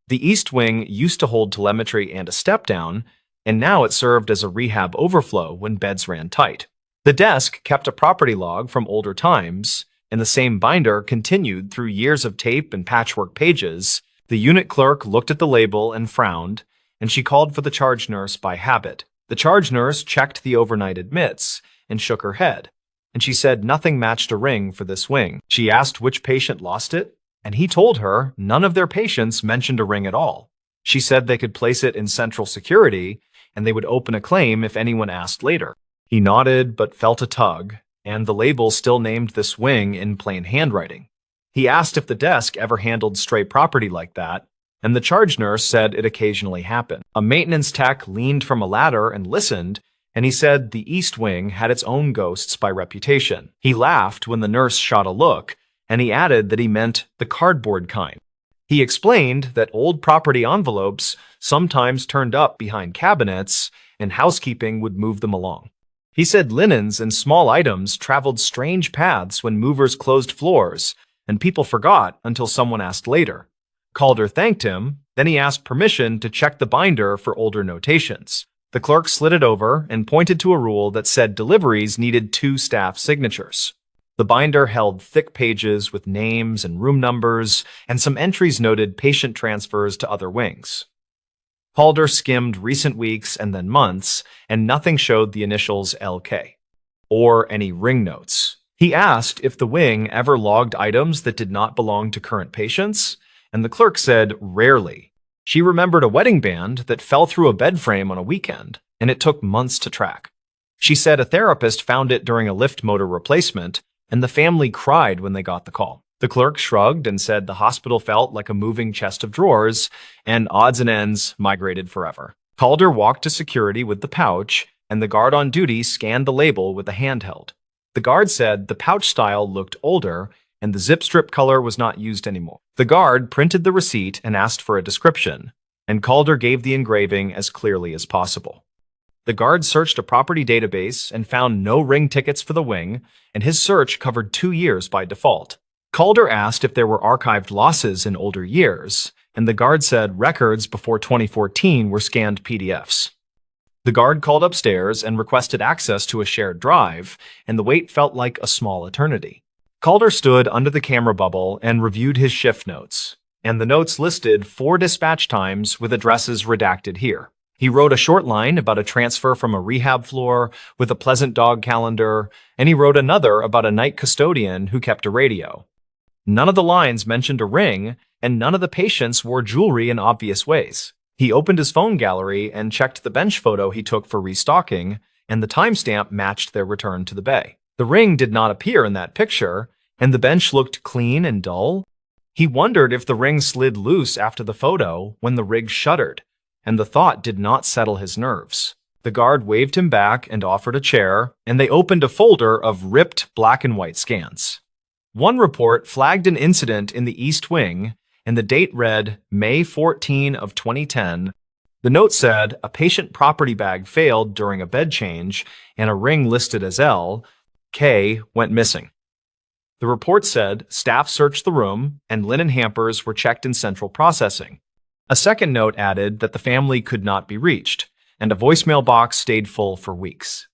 The East Wing used to hold telemetry and a step-down, and now it served as a rehab overflow when beds ran tight. The desk kept a property log from older times, and the same binder continued through years of tape and patchwork pages. The unit clerk looked at the label and frowned, and she called for the charge nurse by habit. The charge nurse checked the overnight admits and shook her head, and she said nothing matched a ring for this wing. She asked which patient lost it, and he told her none of their patients mentioned a ring at all. She said they could place it in central security, and they would open a claim if anyone asked later. He nodded but felt a tug, and the label still named this wing in plain handwriting. He asked if the desk ever handled stray property like that, and the charge nurse said it occasionally happened. A maintenance tech leaned from a ladder and listened, and he said the East Wing had its own ghosts by reputation. He laughed when the nurse shot a look, and he added that he meant the cardboard kind. He explained that old property envelopes sometimes turned up behind cabinets, and housekeeping would move them along. He said linens and small items traveled strange paths when movers closed floors, and people forgot until someone asked later. Calder thanked him, then he asked permission to check the binder for older notations. The clerk slid it over and pointed to a rule that said deliveries needed 2 staff signatures. The binder held thick pages with names and room numbers, and some entries noted patient transfers to other wings. Calder skimmed recent weeks and then months, and nothing showed the initials LK, or any ring notes. He asked if the wing ever logged items that did not belong to current patients, and the clerk said rarely. She remembered a wedding band that fell through a bed frame on a weekend, and it took months to track. She said a therapist found it during a lift motor replacement, and the family cried when they got the call. The clerk shrugged and said the hospital felt like a moving chest of drawers, and odds and ends migrated forever. Calder walked to security with the pouch, and the guard on duty scanned the label with a handheld. The guard said the pouch style looked older, and the zip strip color was not used anymore. The guard printed the receipt and asked for a description, and Calder gave the engraving as clearly as possible. The guard searched a property database and found no ring tickets for the wing, and his search covered 2 years by default. Calder asked if there were archived losses in older years, and the guard said records before 2014 were scanned PDFs. The guard called upstairs and requested access to a shared drive, and the wait felt like a small eternity. Calder stood under the camera bubble and reviewed his shift notes, and the notes listed 4 dispatch times with addresses redacted here. He wrote a short line about a transfer from a rehab floor with a pleasant dog calendar, and he wrote another about a night custodian who kept a radio. None of the lines mentioned a ring, and none of the patients wore jewelry in obvious ways. He opened his phone gallery and checked the bench photo he took for restocking, and the timestamp matched their return to the bay. The ring did not appear in that picture, and the bench looked clean and dull. He wondered if the ring slid loose after the photo when the rig shuttered, and the thought did not settle his nerves. The guard waved him back and offered a chair, and they opened a folder of ripped black and white scans. One report flagged an incident in the East Wing, and the date read May 14 of 2010. The note said a patient property bag failed during a bed change, and a ring listed as L.K. went missing. The report said staff searched the room, and linen hampers were checked in central processing. A second note added that the family could not be reached, and a voicemail box stayed full for weeks.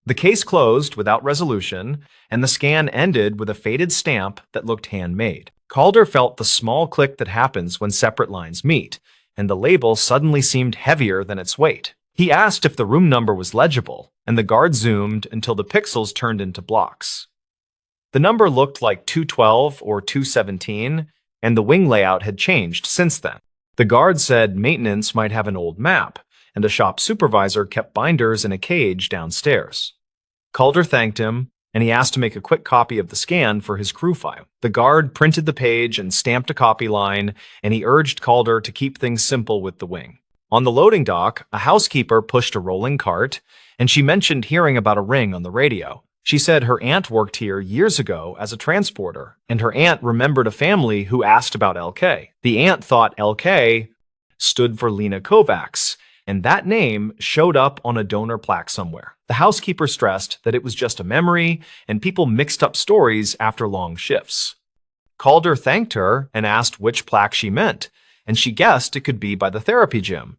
The case closed without resolution, and the scan ended with a faded stamp that looked handmade. Calder felt the small click that happens when separate lines meet, and the label suddenly seemed heavier than its weight. He asked if the room number was legible, and the guard zoomed until the pixels turned into blocks. The number looked like 212 or 217, and the wing layout had changed since then. The guard said maintenance might have an old map, and a shop supervisor kept binders in a cage downstairs. Calder thanked him, and he asked to make a quick copy of the scan for his crew file. The guard printed the page and stamped a copy line, and he urged Calder to keep things simple with the wing. On the loading dock, a housekeeper pushed a rolling cart, and she mentioned hearing about a ring on the radio. She said her aunt worked here years ago as a transporter, and her aunt remembered a family who asked about LK. The aunt thought LK stood for Lena Kovacs, and that name showed up on a donor plaque somewhere. The housekeeper stressed that it was just a memory, and people mixed up stories after long shifts. Calder thanked her and asked which plaque she meant, and she guessed it could be by the therapy gym.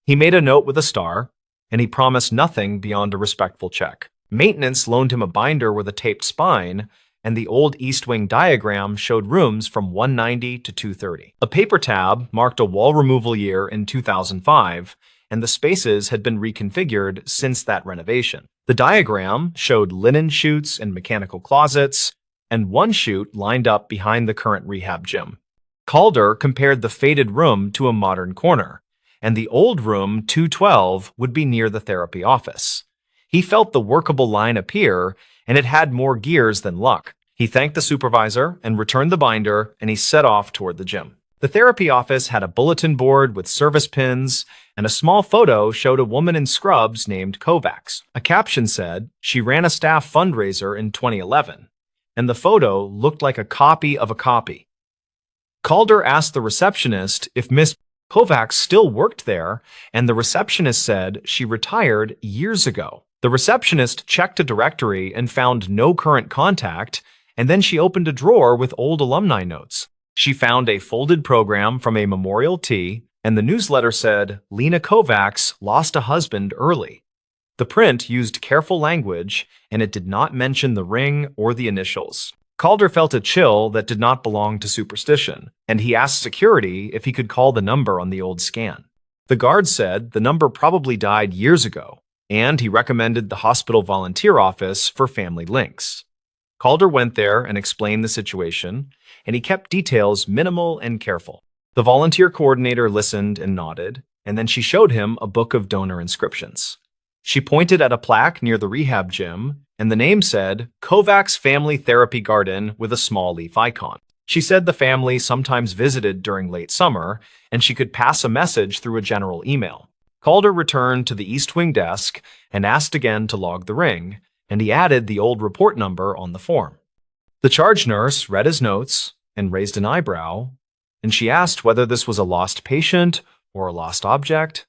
He made a note with a star, and he promised nothing beyond a respectful check. Maintenance loaned him a binder with a taped spine, and the old East Wing diagram showed rooms from 190 to 230. A paper tab marked a wall removal year in 2005, and the spaces had been reconfigured since that renovation. The diagram showed linen chutes and mechanical closets, and one chute lined up behind the current rehab gym. Calder compared the faded room to a modern corner, and the old room 212 would be near the therapy office. He felt the workable line appear, and it had more gears than luck. He thanked the supervisor and returned the binder, and he set off toward the gym. The therapy office had a bulletin board with service pins, and a small photo showed a woman in scrubs named Kovacs. A caption said she ran a staff fundraiser in 2011, and the photo looked like a copy of a copy. Calder asked the receptionist if Miss Kovacs still worked there, and the receptionist said she retired years ago. The receptionist checked a directory and found no current contact, and then she opened a drawer with old alumni notes. She found a folded program from a memorial tea, and the newsletter said, "Lena Kovacs lost a husband early." The print used careful language, and it did not mention the ring or the initials. Calder felt a chill that did not belong to superstition, and he asked security if he could call the number on the old scan. The guard said the number probably died years ago, and he recommended the hospital volunteer office for family links. Calder went there and explained the situation, and he kept details minimal and careful. The volunteer coordinator listened and nodded, and then she showed him a book of donor inscriptions. She pointed at a plaque near the rehab gym, and the name said, Kovacs Family Therapy Garden with a small leaf icon. She said the family sometimes visited during late summer, and she could pass a message through a general email. Calder returned to the East Wing desk and asked again to log the ring, and he added the old report number on the form. The charge nurse read his notes and raised an eyebrow, and she asked whether this was a lost patient or a lost object.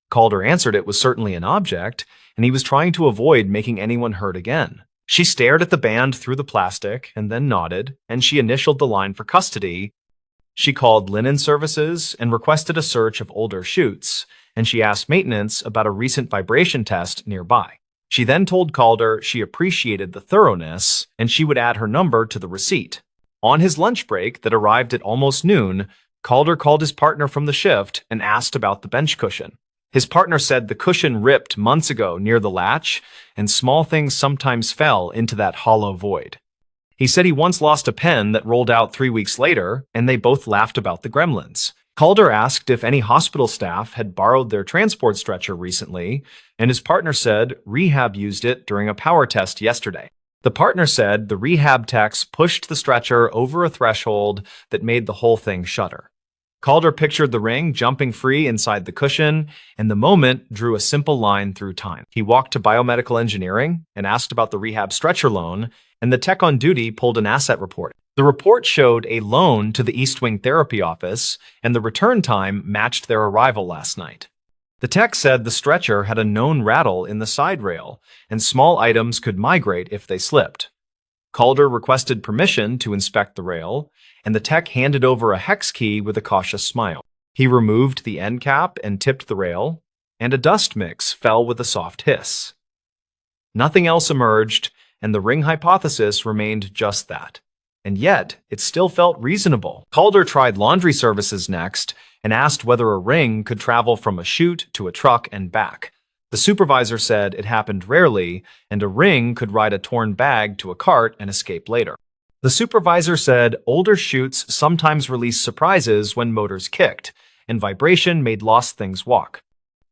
Calder answered it was certainly an object, and he was trying to avoid making anyone hurt again. She stared at the band through the plastic and then nodded, and she initialed the line for custody. She called linen services and requested a search of older chutes, and she asked maintenance about a recent vibration test nearby. She then told Calder she appreciated the thoroughness, and she would add her number to the receipt. On his lunch break that arrived at almost noon, Calder called his partner from the shift and asked about the bench cushion. His partner said the cushion ripped months ago near the latch, and small things sometimes fell into that hollow void. He said he once lost a pen that rolled out 3 weeks later, and they both laughed about the gremlins. Calder asked if any hospital staff had borrowed their transport stretcher recently, and his partner said rehab used it during a power test yesterday. The partner said the rehab techs pushed the stretcher over a threshold that made the whole thing shudder. Calder pictured the ring jumping free inside the cushion, and the moment drew a simple line through time. He walked to biomedical engineering and asked about the rehab stretcher loan, and the tech on duty pulled an asset report. The report showed a loan to the East Wing therapy office, and the return time matched their arrival last night. The tech said the stretcher had a known rattle in the side rail, and small items could migrate if they slipped. Calder requested permission to inspect the rail, and the tech handed over a hex key with a cautious smile. He removed the end cap and tipped the rail, and a dust mix fell with a soft hiss. Nothing else emerged, and the ring hypothesis remained just that. And yet, it still felt reasonable. Calder tried laundry services next and asked whether a ring could travel from a chute to a truck and back. The supervisor said it happened rarely, and a ring could ride a torn bag to a cart and escape later. The supervisor said older chutes sometimes released surprises when motors kicked, and vibration made lost things walk.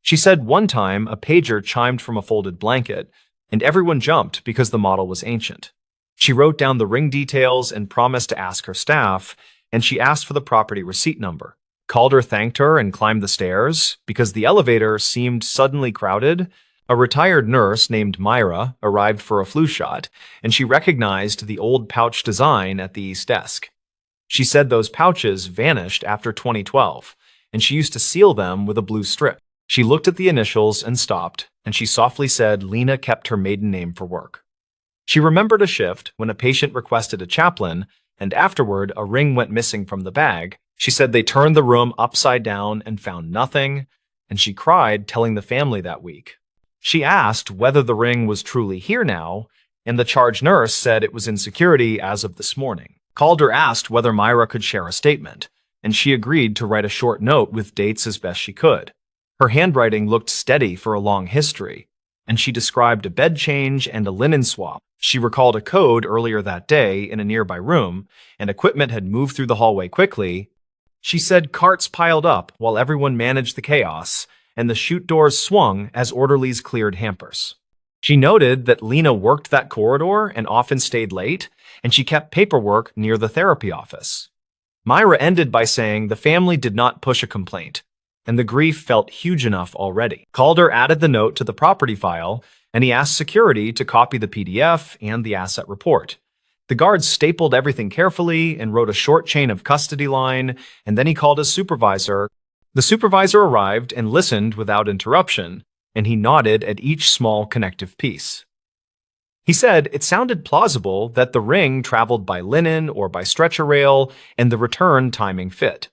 She said one time a pager chimed from a folded blanket, and everyone jumped because the model was ancient. She wrote down the ring details and promised to ask her staff, and she asked for the property receipt number. Calder thanked her and climbed the stairs because the elevator seemed suddenly crowded. A retired nurse named Myra arrived for a flu shot, and she recognized the old pouch design at the east desk. She said those pouches vanished after 2012, and she used to seal them with a blue strip. She looked at the initials and stopped, and she softly said Lena kept her maiden name for work. She remembered a shift when a patient requested a chaplain, and afterward a ring went missing from the bag. She said they turned the room upside down and found nothing, and she cried telling the family that week. She asked whether the ring was truly here now, and the charge nurse said it was in security as of this morning. Calder asked whether Myra could share a statement, and she agreed to write a short note with dates as best she could. Her handwriting looked steady for a long history, and she described a bed change and a linen swap. She recalled a code earlier that day in a nearby room, and equipment had moved through the hallway quickly. She said carts piled up while everyone managed the chaos, and the chute doors swung as orderlies cleared hampers. She noted that Lena worked that corridor and often stayed late, and she kept paperwork near the therapy office. Myra ended by saying the family did not push a complaint, and the grief felt huge enough already. Calder added the note to the property file, and he asked security to copy the PDF and the asset report. The guards stapled everything carefully and wrote a short chain of custody line, and then he called his supervisor. The supervisor arrived and listened without interruption, and he nodded at each small connective piece. He said it sounded plausible that the ring traveled by linen or by stretcher rail, and the return timing fit.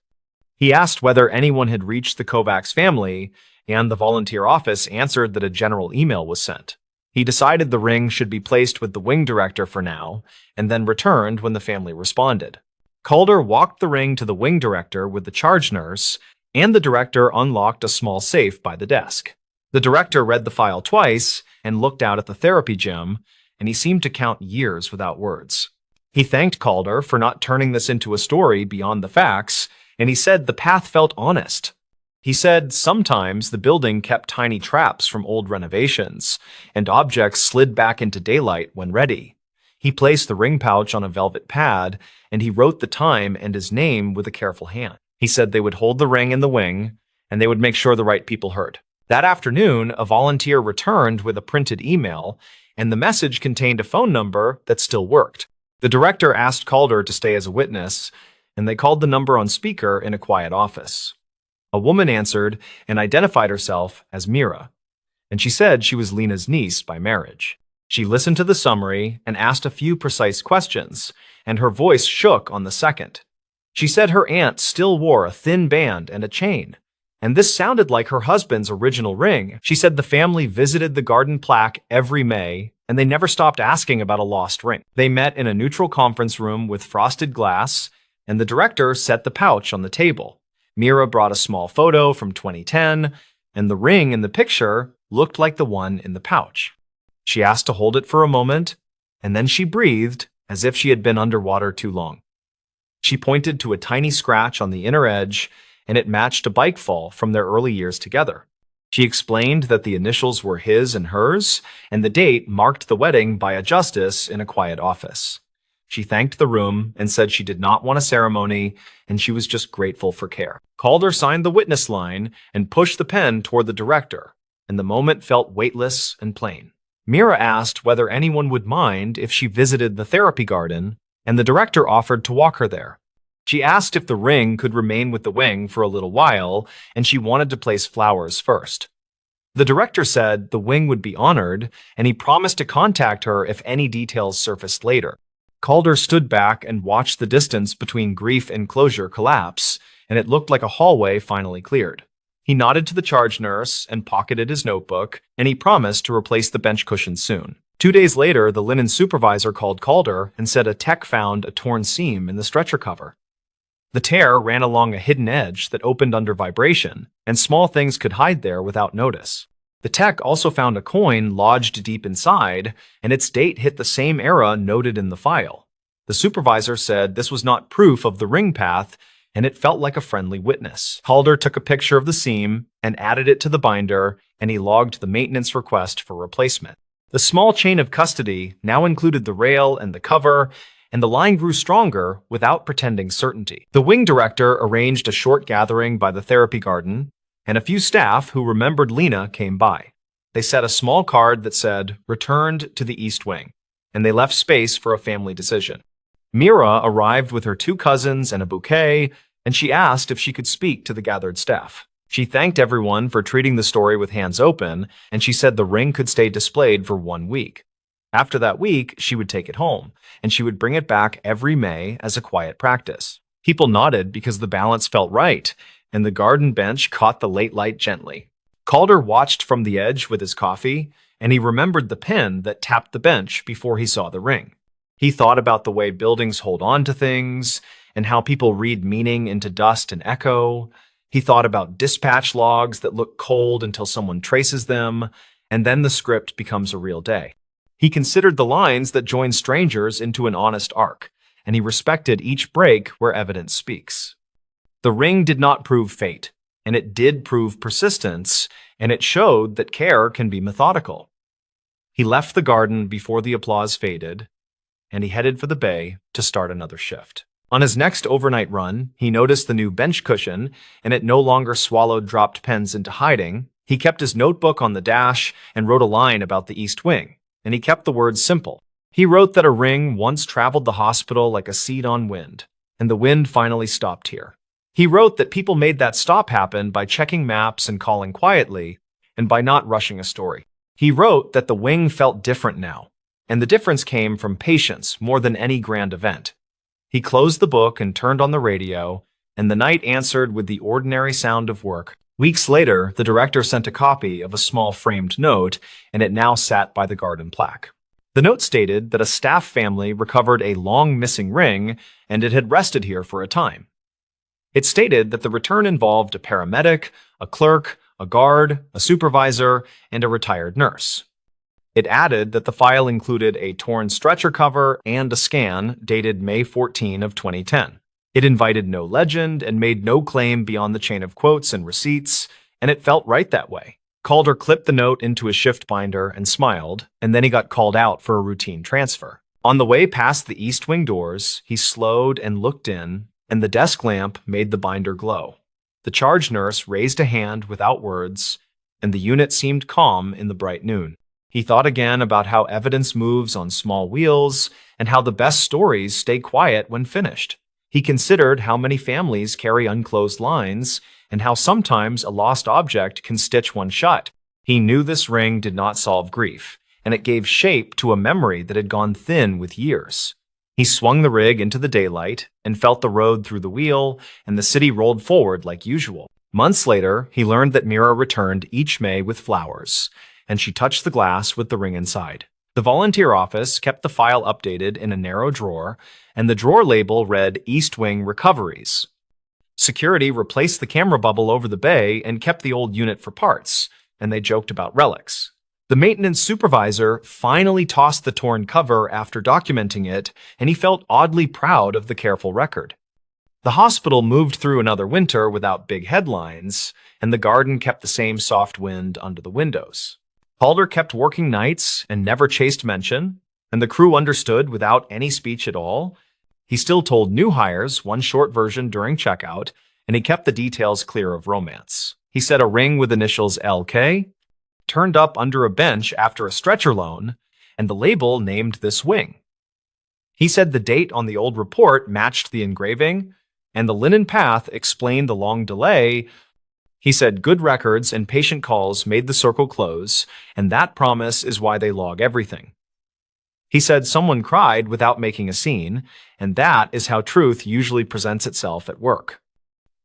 He asked whether anyone had reached the Kovacs family, and the volunteer office answered that a general email was sent. He decided the ring should be placed with the wing director for now, and then returned when the family responded. Calder walked the ring to the wing director with the charge nurse, and the director unlocked a small safe by the desk. The director read the file twice and looked out at the therapy gym, and he seemed to count years without words. He thanked Calder for not turning this into a story beyond the facts, and he said the path felt honest. He said sometimes the building kept tiny traps from old renovations, and objects slid back into daylight when ready. He placed the ring pouch on a velvet pad, and he wrote the time and his name with a careful hand. He said they would hold the ring in the wing, and they would make sure the right people heard. That afternoon, a volunteer returned with a printed email, and the message contained a phone number that still worked. The director asked Calder to stay as a witness, and they called the number on speaker in a quiet office. A woman answered and identified herself as Mira, and she said she was Lena's niece by marriage. She listened to the summary and asked a few precise questions, and her voice shook on the second. She said her aunt still wore a thin band and a chain, and this sounded like her husband's original ring. She said the family visited the garden plaque every May, and they never stopped asking about a lost ring. They met in a neutral conference room with frosted glass, and the director set the pouch on the table. Mira brought a small photo from 2010, and the ring in the picture looked like the one in the pouch. She asked to hold it for a moment, and then she breathed as if she had been underwater too long. She pointed to a tiny scratch on the inner edge, and it matched a bike fall from their early years together. She explained that the initials were his and hers, and the date marked the wedding by a justice in a quiet office. She thanked the room and said she did not want a ceremony, and she was just grateful for care. Calder signed the witness line and pushed the pen toward the director, and the moment felt weightless and plain. Mira asked whether anyone would mind if she visited the therapy garden, and the director offered to walk her there. She asked if the ring could remain with the wing for a little while, and she wanted to place flowers first. The director said the wing would be honored, and he promised to contact her if any details surfaced later. Calder stood back and watched the distance between grief and closure collapse, and it looked like a hallway finally cleared. He nodded to the charge nurse and pocketed his notebook, and he promised to replace the bench cushions soon. 2 days later, the linen supervisor called Calder and said a tech found a torn seam in the stretcher cover. The tear ran along a hidden edge that opened under vibration, and small things could hide there without notice. The tech also found a coin lodged deep inside, and its date hit the same era noted in the file. The supervisor said this was not proof of the ring path, and it felt like a friendly witness. Calder took a picture of the seam and added it to the binder, and he logged the maintenance request for replacement. The small chain of custody now included the rail and the cover, and the line grew stronger without pretending certainty. The wing director arranged a short gathering by the therapy garden, and a few staff who remembered Lena came by. They set a small card that said, "Returned to the East Wing," and they left space for a family decision. Mira arrived with her 2 cousins and a bouquet, and she asked if she could speak to the gathered staff. She thanked everyone for treating the story with hands open, and she said the ring could stay displayed for 1 week. After that week, she would take it home, and she would bring it back every May as a quiet practice. People nodded because the balance felt right, and the garden bench caught the late light gently. Calder watched from the edge with his coffee, and he remembered the pin that tapped the bench before he saw the ring. He thought about the way buildings hold on to things, and how people read meaning into dust and echo. He thought about dispatch logs that look cold until someone traces them, and then the script becomes a real day. He considered the lines that join strangers into an honest arc, and he respected each break where evidence speaks. The ring did not prove fate, and it did prove persistence, and it showed that care can be methodical. He left the garden before the applause faded, and he headed for the bay to start another shift. On his next overnight run, he noticed the new bench cushion, and it no longer swallowed dropped pens into hiding. He kept his notebook on the dash and wrote a line about the East Wing, and he kept the words simple. He wrote that a ring once traveled the hospital like a seed on wind, and the wind finally stopped here. He wrote that people made that stop happen by checking maps and calling quietly, and by not rushing a story. He wrote that the wing felt different now, and the difference came from patience more than any grand event. He closed the book and turned on the radio, and the night answered with the ordinary sound of work. Weeks later, the director sent a copy of a small framed note, and it now sat by the garden plaque. The note stated that a staff family recovered a long-missing ring, and it had rested here for a time. It stated that the return involved a paramedic, a clerk, a guard, a supervisor, and a retired nurse. It added that the file included a torn stretcher cover and a scan dated May 14 of 2010. It invited no legend and made no claim beyond the chain of quotes and receipts, and it felt right that way. Calder clipped the note into a shift binder and smiled, and then he got called out for a routine transfer. On the way past the East Wing doors, he slowed and looked in, and the desk lamp made the binder glow. The charge nurse raised a hand without words, and the unit seemed calm in the bright noon. He thought again about how evidence moves on small wheels and how the best stories stay quiet when finished. He considered how many families carry unclosed lines and how sometimes a lost object can stitch one shut. He knew this ring did not solve grief, and it gave shape to a memory that had gone thin with years. He swung the rig into the daylight and felt the road through the wheel, and the city rolled forward like usual. Months later, he learned that Mira returned each May with flowers, and she touched the glass with the ring inside. The volunteer office kept the file updated in a narrow drawer, and the drawer label read East Wing Recoveries. Security replaced the camera bubble over the bay and kept the old unit for parts, and they joked about relics. The maintenance supervisor finally tossed the torn cover after documenting it, and he felt oddly proud of the careful record. The hospital moved through another winter without big headlines, and the garden kept the same soft wind under the windows. Calder kept working nights and never chased mention, and the crew understood without any speech at all. He still told new hires one short version during checkout, and he kept the details clear of romance. He said a ring with initials LK turned up under a bench after a stretcher loan, and the label named this wing. He said the date on the old report matched the engraving, and the linen path explained the long delay. He said good records and patient calls made the circle close, and that promise is why they log everything. He said someone cried without making a scene, and that is how truth usually presents itself at work.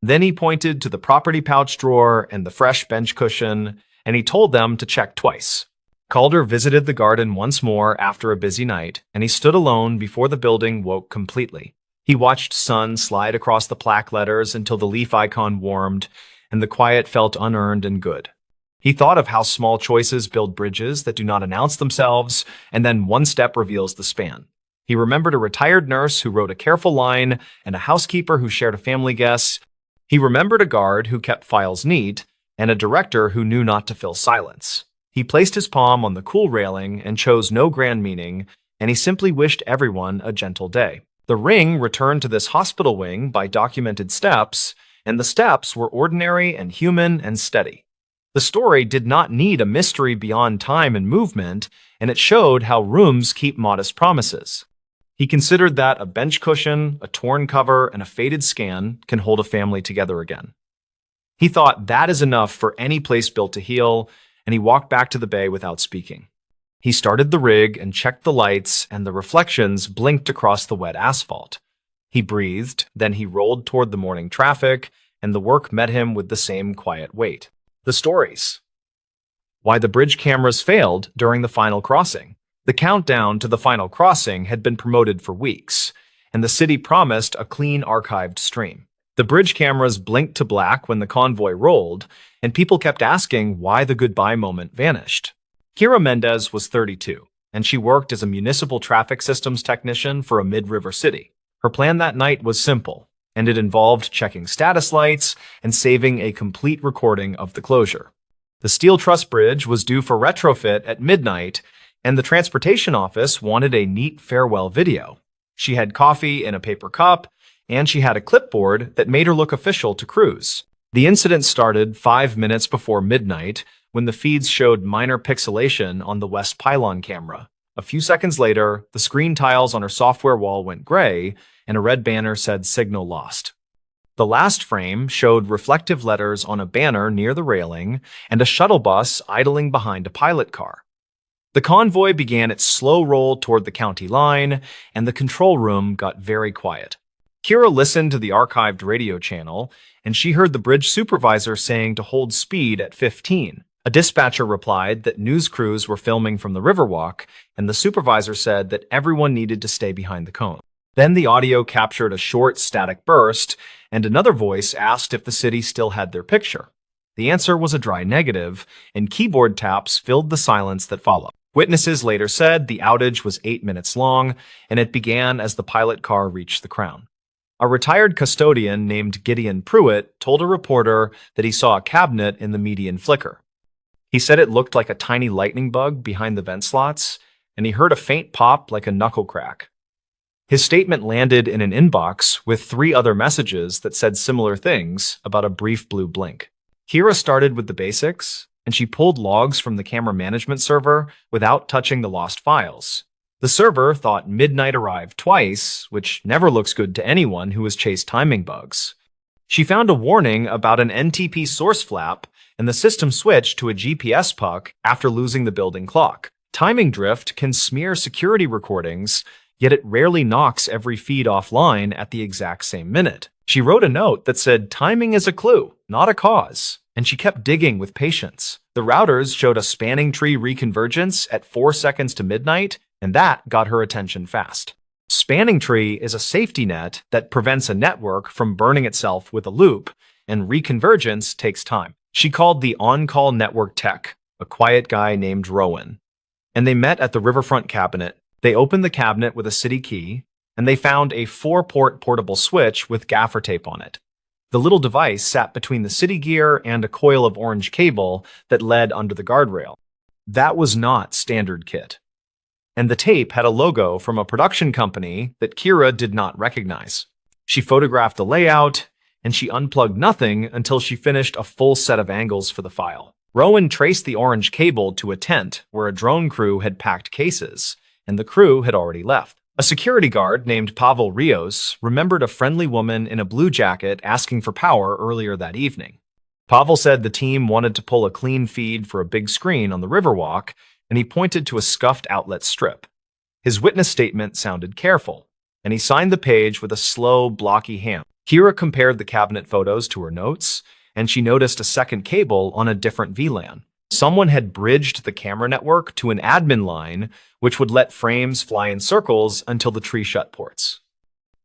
Then he pointed to the property pouch drawer and the fresh bench cushion, and he told them to check twice. Calder visited the garden once more after a busy night, and he stood alone before the building woke completely. He watched sun slide across the plaque letters until the leaf icon warmed, and the quiet felt unearned and good. He thought of how small choices build bridges that do not announce themselves, and then one step reveals the span. He remembered a retired nurse who wrote a careful line and a housekeeper who shared a family guess. He remembered a guard who kept files neat and a director who knew not to fill silence. He placed his palm on the cool railing and chose no grand meaning, and he simply wished everyone a gentle day. The ring returned to this hospital wing by documented steps, and the steps were ordinary and human and steady. The story did not need a mystery beyond time and movement, and it showed how rooms keep modest promises. He considered that a bench cushion, a torn cover, and a faded scan can hold a family together again. He thought that is enough for any place built to heal, and he walked back to the bay without speaking. He started the rig and checked the lights, and the reflections blinked across the wet asphalt. He breathed, then he rolled toward the morning traffic, and the work met him with the same quiet weight. The stories. Why the bridge cameras failed during the final crossing. The countdown to the final crossing had been promoted for weeks, and the city promised a clean archived stream. The bridge cameras blinked to black when the convoy rolled, and people kept asking why the goodbye moment vanished. Kira Mendez was 32, and she worked as a municipal traffic systems technician for a mid-river city. Her plan that night was simple, and it involved checking status lights and saving a complete recording of the closure. The steel truss bridge was due for retrofit at midnight, and the transportation office wanted a neat farewell video. She had coffee in a paper cup, and she had a clipboard that made her look official to crews. The incident started 5 minutes before midnight when the feeds showed minor pixelation on the west pylon camera. A few seconds later, the screen tiles on her software wall went gray, and a red banner said "Signal Lost." The last frame showed reflective letters on a banner near the railing and a shuttle bus idling behind a pilot car. The convoy began its slow roll toward the county line, and the control room got very quiet. Kira listened to the archived radio channel, and she heard the bridge supervisor saying to hold speed at 15. A dispatcher replied that news crews were filming from the Riverwalk, and the supervisor said that everyone needed to stay behind the cone. Then the audio captured a short, static burst, and another voice asked if the city still had their picture. The answer was a dry negative, and keyboard taps filled the silence that followed. Witnesses later said the outage was 8 minutes long, and it began as the pilot car reached the crown. A retired custodian named Gideon Pruitt told a reporter that he saw a cabinet in the median flicker. He said it looked like a tiny lightning bug behind the vent slots, and he heard a faint pop like a knuckle crack. His statement landed in an inbox with 3 other messages that said similar things about a brief blue blink. Kira started with the basics, and she pulled logs from the camera management server without touching the lost files. The server thought midnight arrived twice, which never looks good to anyone who has chased timing bugs. She found a warning about an NTP source flap, and the system switched to a GPS puck after losing the building clock. Timing drift can smear security recordings, yet it rarely knocks every feed offline at the exact same minute. She wrote a note that said timing is a clue, not a cause, and she kept digging with patience. The routers showed a spanning tree reconvergence at 4 seconds to midnight, and that got her attention fast. Spanning tree is a safety net that prevents a network from burning itself with a loop, and reconvergence takes time. She called the on-call network tech, a quiet guy named Rowan, and they met at the Riverfront cabinet. They opened the cabinet with a city key, and they found a 4-port portable switch with gaffer tape on it. The little device sat between the city gear and a coil of orange cable that led under the guardrail. That was not standard kit. And the tape had a logo from a production company that Kira did not recognize. She photographed the layout, and she unplugged nothing until she finished a full set of angles for the file. Rowan traced the orange cable to a tent where a drone crew had packed cases, and the crew had already left. A security guard named Pavel Rios remembered a friendly woman in a blue jacket asking for power earlier that evening. Pavel said the team wanted to pull a clean feed for a big screen on the Riverwalk, and he pointed to a scuffed outlet strip. His witness statement sounded careful, and he signed the page with a slow, blocky hand. Kira compared the cabinet photos to her notes, and she noticed a second cable on a different VLAN. Someone had bridged the camera network to an admin line, which would let frames fly in circles until the tree shut ports.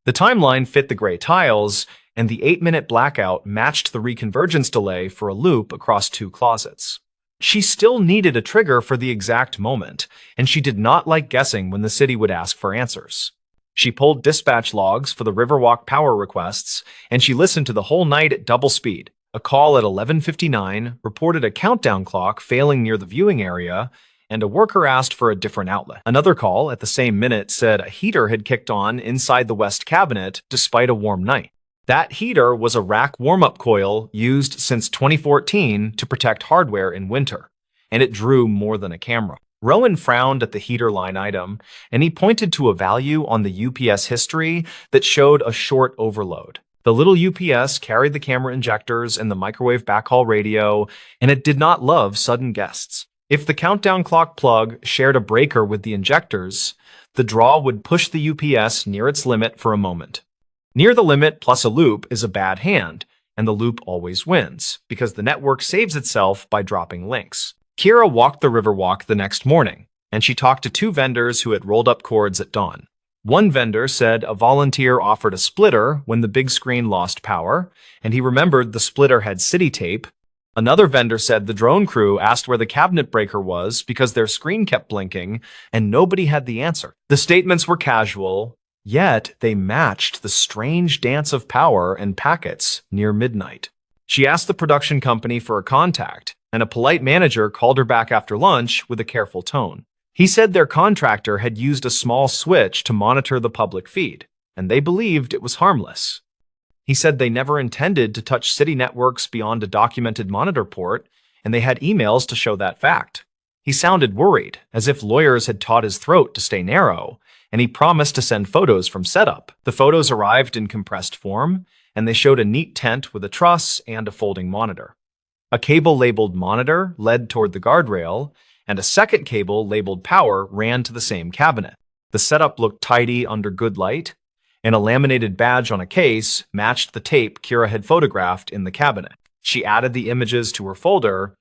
The timeline fit the gray tiles, and the 8-minute blackout matched the reconvergence delay for a loop across 2 closets. She still needed a trigger for the exact moment, and she did not like guessing when the city would ask for answers. She pulled dispatch logs for the Riverwalk power requests, and she listened to the whole night at double speed. A call at 11:59 reported a countdown clock failing near the viewing area, and a worker asked for a different outlet. Another call at the same minute said a heater had kicked on inside the west cabinet despite a warm night. That heater was a rack warm-up coil used since 2014 to protect hardware in winter, and it drew more than a camera. Rowan frowned at the heater line item, and he pointed to a value on the UPS history that showed a short overload. The little UPS carried the camera injectors and the microwave backhaul radio, and it did not love sudden guests. If the countdown clock plug shared a breaker with the injectors, the draw would push the UPS near its limit for a moment. Near the limit plus a loop is a bad hand, and the loop always wins, because the network saves itself by dropping links. Kira walked the Riverwalk the next morning, and she talked to 2 vendors who had rolled up cords at dawn. One vendor said a volunteer offered a splitter when the big screen lost power, and he remembered the splitter had city tape, Another vendor said the drone crew asked where the cabinet breaker was because their screen kept blinking and nobody had the answer. The statements were casual, yet they matched the strange dance of power and packets near midnight. She asked the production company for a contact, and a polite manager called her back after lunch with a careful tone. He said their contractor had used a small switch to monitor the public feed, and they believed it was harmless. He said they never intended to touch city networks beyond a documented monitor port, and they had emails to show that fact. He sounded worried, as if lawyers had taught his throat to stay narrow, and he promised to send photos from setup. The photos arrived in compressed form, and they showed a neat tent with a truss and a folding monitor. A cable labeled monitor led toward the guardrail, and a second cable labeled power ran to the same cabinet. The setup looked tidy under good light, and a laminated badge on a case matched the tape Kira had photographed in the cabinet. She added the images to her folder,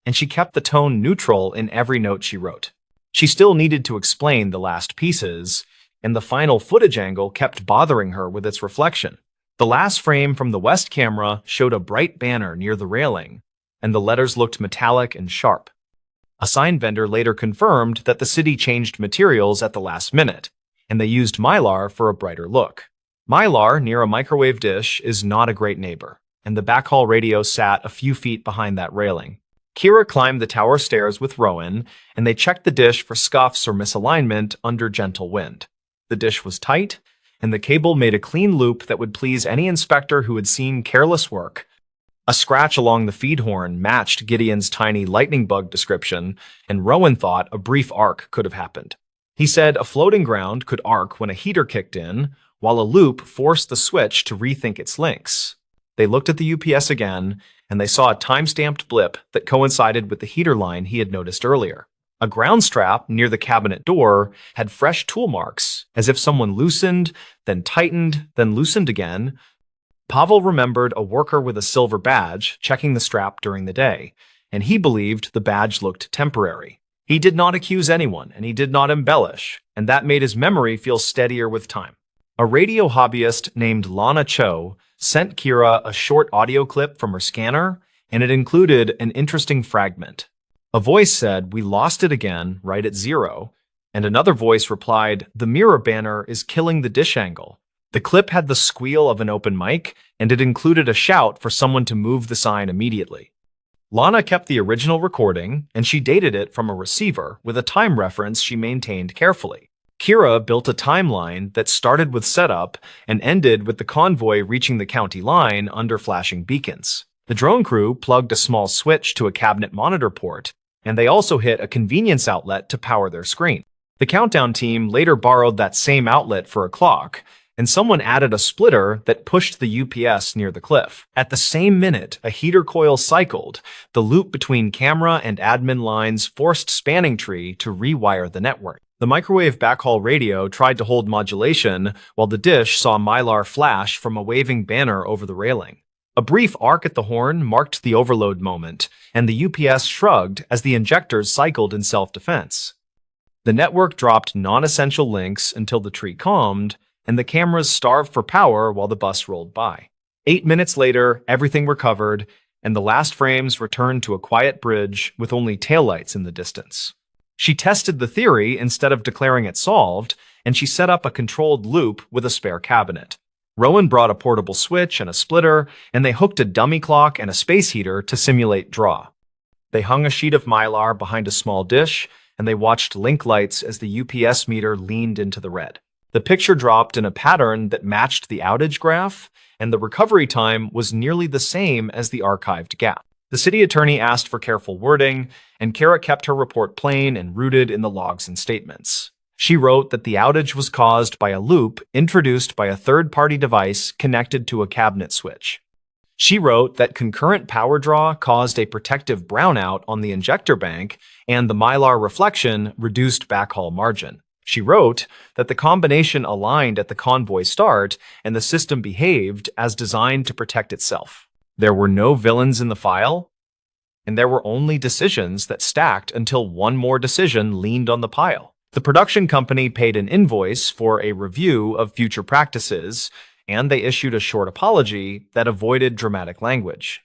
and she kept the tone neutral in every note she wrote. She still needed to explain the last pieces, and the final footage angle kept bothering her with its reflection. The last frame from the west camera showed a bright banner near the railing, and the letters looked metallic and sharp. A sign vendor later confirmed that the city changed materials at the last minute, and they used Mylar for a brighter look. Mylar, near a microwave dish, is not a great neighbor, and the backhaul radio sat a few feet behind that railing. Kira climbed the tower stairs with Rowan, and they checked the dish for scuffs or misalignment under gentle wind. The dish was tight, and the cable made a clean loop that would please any inspector who had seen careless work. A scratch along the feed horn matched Gideon's tiny lightning bug description, and Rowan thought a brief arc could have happened. He said a floating ground could arc when a heater kicked in, while a loop forced the switch to rethink its links. They looked at the UPS again, and they saw a time-stamped blip that coincided with the heater line he had noticed earlier. A ground strap near the cabinet door had fresh tool marks, as if someone loosened, then tightened, then loosened again. Pavel remembered a worker with a silver badge checking the strap during the day, and he believed the badge looked temporary. He did not accuse anyone, and he did not embellish, and that made his memory feel steadier with time. A radio hobbyist named Lana Cho sent Kira a short audio clip from her scanner, and it included an interesting fragment. A voice said, "We lost it again, right at 0, and another voice replied, "The mirror banner is killing the dish angle." The clip had the squeal of an open mic, and it included a shout for someone to move the sign immediately. Lana kept the original recording, and she dated it from a receiver with a time reference she maintained carefully. Kira built a timeline that started with setup and ended with the convoy reaching the county line under flashing beacons. The drone crew plugged a small switch to a cabinet monitor port, and they also hit a convenience outlet to power their screen. The countdown team later borrowed that same outlet for a clock, and someone added a splitter that pushed the UPS near the cliff. At the same minute, a heater coil cycled. The loop between camera and admin lines forced Spanning Tree to rewire the network. The microwave backhaul radio tried to hold modulation, while the dish saw Mylar flash from a waving banner over the railing. A brief arc at the horn marked the overload moment, and the UPS shrugged as the injectors cycled in self-defense. The network dropped non-essential links until the tree calmed, and the cameras starved for power while the bus rolled by. 8 minutes later, everything recovered, and the last frames returned to a quiet bridge with only taillights in the distance. She tested the theory instead of declaring it solved, and she set up a controlled loop with a spare cabinet. Rowan brought a portable switch and a splitter, and they hooked a dummy clock and a space heater to simulate draw. They hung a sheet of Mylar behind a small dish, and they watched link lights as the UPS meter leaned into the red. The picture dropped in a pattern that matched the outage graph, and the recovery time was nearly the same as the archived gap. The city attorney asked for careful wording, and Kara kept her report plain and rooted in the logs and statements. She wrote that the outage was caused by a loop introduced by a third-party device connected to a cabinet switch. She wrote that concurrent power draw caused a protective brownout on the injector bank, and the Mylar reflection reduced backhaul margin. She wrote that the combination aligned at the convoy start and the system behaved as designed to protect itself. There were no villains in the file, and there were only decisions that stacked until one more decision leaned on the pile. The production company paid an invoice for a review of future practices, and they issued a short apology that avoided dramatic language.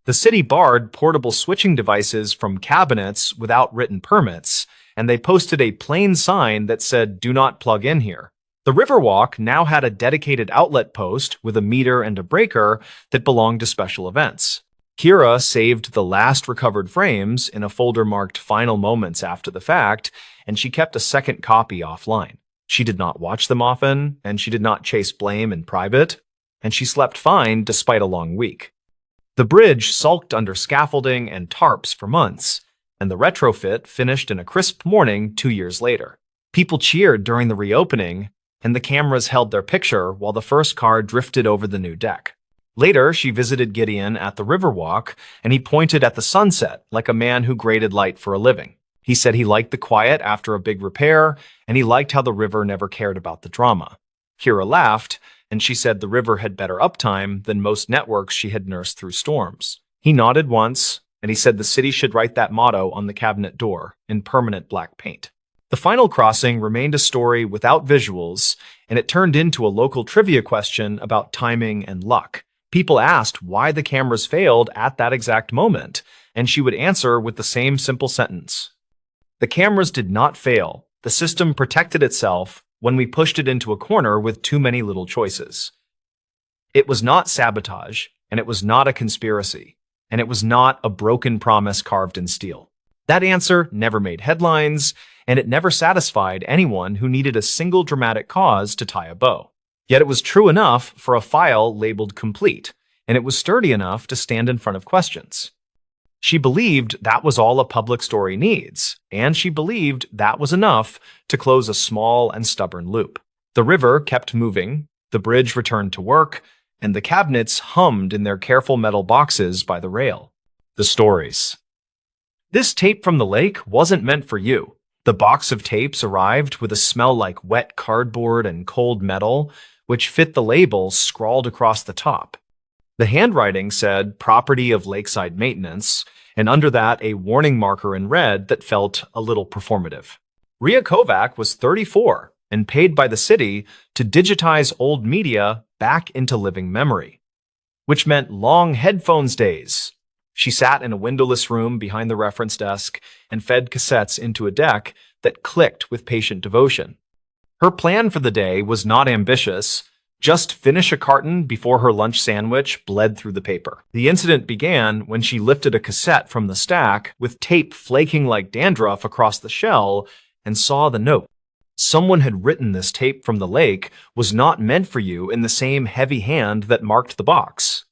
The city barred portable switching devices from cabinets without written permits, and they posted a plain sign that said, "Do not plug in here." The Riverwalk now had a dedicated outlet post with a meter and a breaker that belonged to special events. Kira saved the last recovered frames in a folder marked Final Moments after the fact, and she kept a second copy offline. She did not watch them often, and she did not chase blame in private, and she slept fine despite a long week. The bridge sulked under scaffolding and tarps for months, and the retrofit finished in a crisp morning 2 years later. People cheered during the reopening, and the cameras held their picture while the first car drifted over the new deck. Later, she visited Gideon at the Riverwalk, and he pointed at the sunset like a man who graded light for a living. He said he liked the quiet after a big repair, and he liked how the river never cared about the drama. Kira laughed, and she said the river had better uptime than most networks she had nursed through storms. He nodded once, and he said the city should write that motto on the cabinet door in permanent black paint. The final crossing remained a story without visuals, and it turned into a local trivia question about timing and luck. People asked why the cameras failed at that exact moment, and she would answer with the same simple sentence. The cameras did not fail. The system protected itself when we pushed it into a corner with too many little choices. It was not sabotage, and it was not a conspiracy, and it was not a broken promise carved in steel. That answer never made headlines, and it never satisfied anyone who needed a single dramatic cause to tie a bow. Yet it was true enough for a file labeled complete, and it was sturdy enough to stand in front of questions. She believed that was all a public story needs, and she believed that was enough to close a small and stubborn loop. The river kept moving, the bridge returned to work, and the cabinets hummed in their careful metal boxes by the rail. The stories. This tape from the lake wasn't meant for you. The box of tapes arrived with a smell like wet cardboard and cold metal, which fit the label scrawled across the top. The handwriting said property of lakeside maintenance, and under that a warning marker in red that felt a little performative. Ria Kovac was 34 and paid by the city to digitize old media back into living memory, which meant long headphones days. She sat in a windowless room behind the reference desk and fed cassettes into a deck that clicked with patient devotion. Her plan for the day was not ambitious. Just finish a carton before her lunch sandwich bled through the paper. The incident began when she lifted a cassette from the stack with tape flaking like dandruff across the shell and saw the note. Someone had written this tape from the lake was not meant for you in the same heavy hand that marked the box.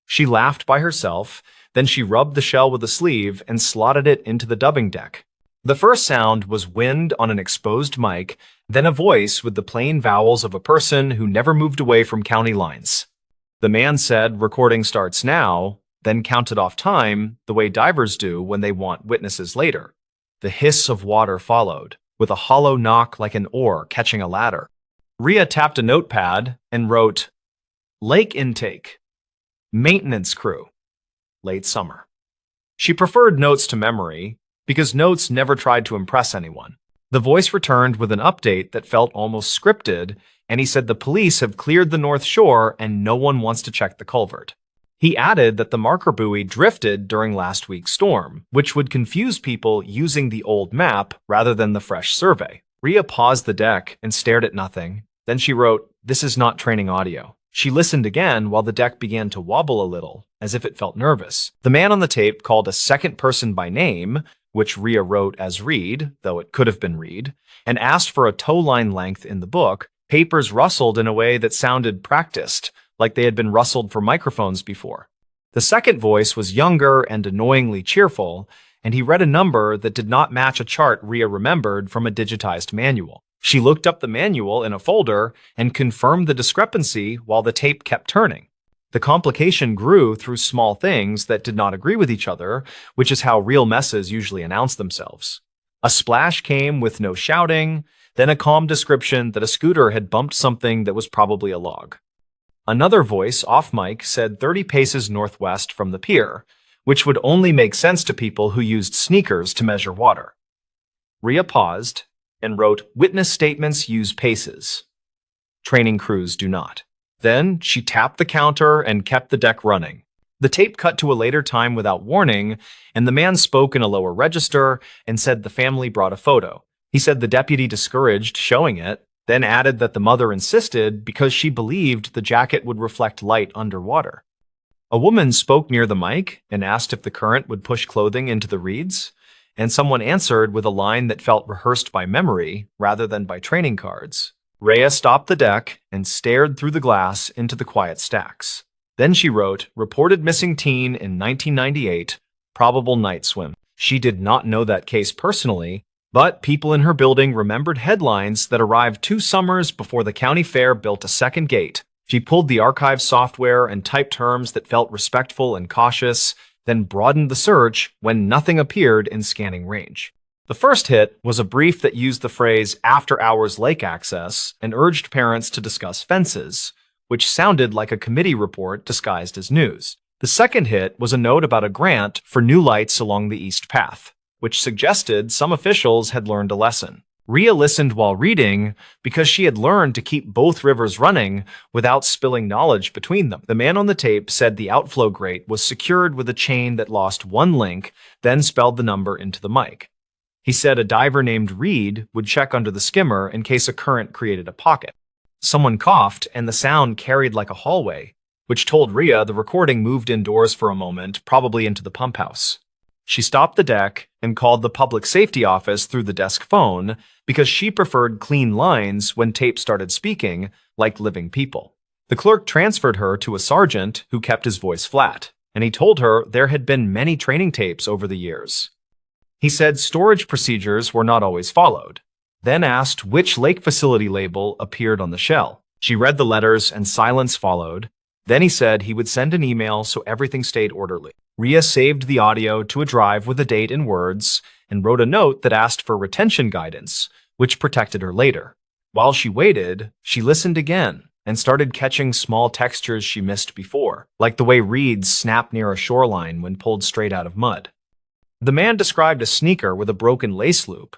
She laughed by herself, then she rubbed the shell with a sleeve and slotted it into the dubbing deck. The first sound was wind on an exposed mic, then a voice with the plain vowels of a person who never moved away from county lines. The man said, "Recording starts now," then counted off time the way divers do when they want witnesses later. The hiss of water followed, with a hollow knock like an oar catching a ladder. Ria tapped a notepad and wrote, "Lake intake, maintenance crew, late summer." She preferred notes to memory, because notes never tried to impress anyone. The voice returned with an update that felt almost scripted, and he said the police have cleared the North Shore and no one wants to check the culvert. He added that the marker buoy drifted during last week's storm, which would confuse people using the old map rather than the fresh survey. Ria paused the deck and stared at nothing. Then she wrote, "This is not training audio." She listened again while the deck began to wobble a little, as if it felt nervous. The man on the tape called a second person by name, which Ria wrote as Reed, though it could have been Reed, and asked for a tow line length in the book. Papers rustled in a way that sounded practiced, like they had been rustled for microphones before. The second voice was younger and annoyingly cheerful, and he read a number that did not match a chart Ria remembered from a digitized manual. She looked up the manual in a folder and confirmed the discrepancy while the tape kept turning. The complication grew through small things that did not agree with each other, which is how real messes usually announce themselves. A splash came with no shouting, then a calm description that a scooter had bumped something that was probably a log. Another voice off mic said 30 paces northwest from the pier, which would only make sense to people who used sneakers to measure water. Ria paused and wrote, "Witness statements use paces. Training crews do not." Then she tapped the counter and kept the deck running. The tape cut to a later time without warning, and the man spoke in a lower register and said the family brought a photo. He said the deputy discouraged showing it, then added that the mother insisted because she believed the jacket would reflect light underwater. A woman spoke near the mic and asked if the current would push clothing into the reeds, and someone answered with a line that felt rehearsed by memory rather than by training cards. Rhea stopped the deck and stared through the glass into the quiet stacks. Then she wrote, "Reported missing teen in 1998, probable night swim." She did not know that case personally, but people in her building remembered headlines that arrived 2 summers before the county fair built a second gate. She pulled the archive software and typed terms that felt respectful and cautious, then broadened the search when nothing appeared in scanning range. The first hit was a brief that used the phrase after-hours lake access and urged parents to discuss fences, which sounded like a committee report disguised as news. The second hit was a note about a grant for new lights along the East Path, which suggested some officials had learned a lesson. Rhea listened while reading because she had learned to keep both rivers running without spilling knowledge between them. The man on the tape said the outflow grate was secured with a chain that lost one link, then spelled the number into the mic. He said a diver named Reed would check under the skimmer in case a current created a pocket. Someone coughed, and the sound carried like a hallway, which told Rhea the recording moved indoors for a moment, probably into the pump house. She stopped the deck and called the public safety office through the desk phone because she preferred clean lines when tape started speaking like living people. The clerk transferred her to a sergeant who kept his voice flat, and he told her there had been many training tapes over the years. He said storage procedures were not always followed, then asked which lake facility label appeared on the shell. She read the letters and silence followed. Then he said he would send an email so everything stayed orderly. Rhea saved the audio to a drive with a date and words and wrote a note that asked for retention guidance, which protected her later. While she waited, she listened again and started catching small textures she missed before, like the way reeds snap near a shoreline when pulled straight out of mud. The man described a sneaker with a broken lace loop,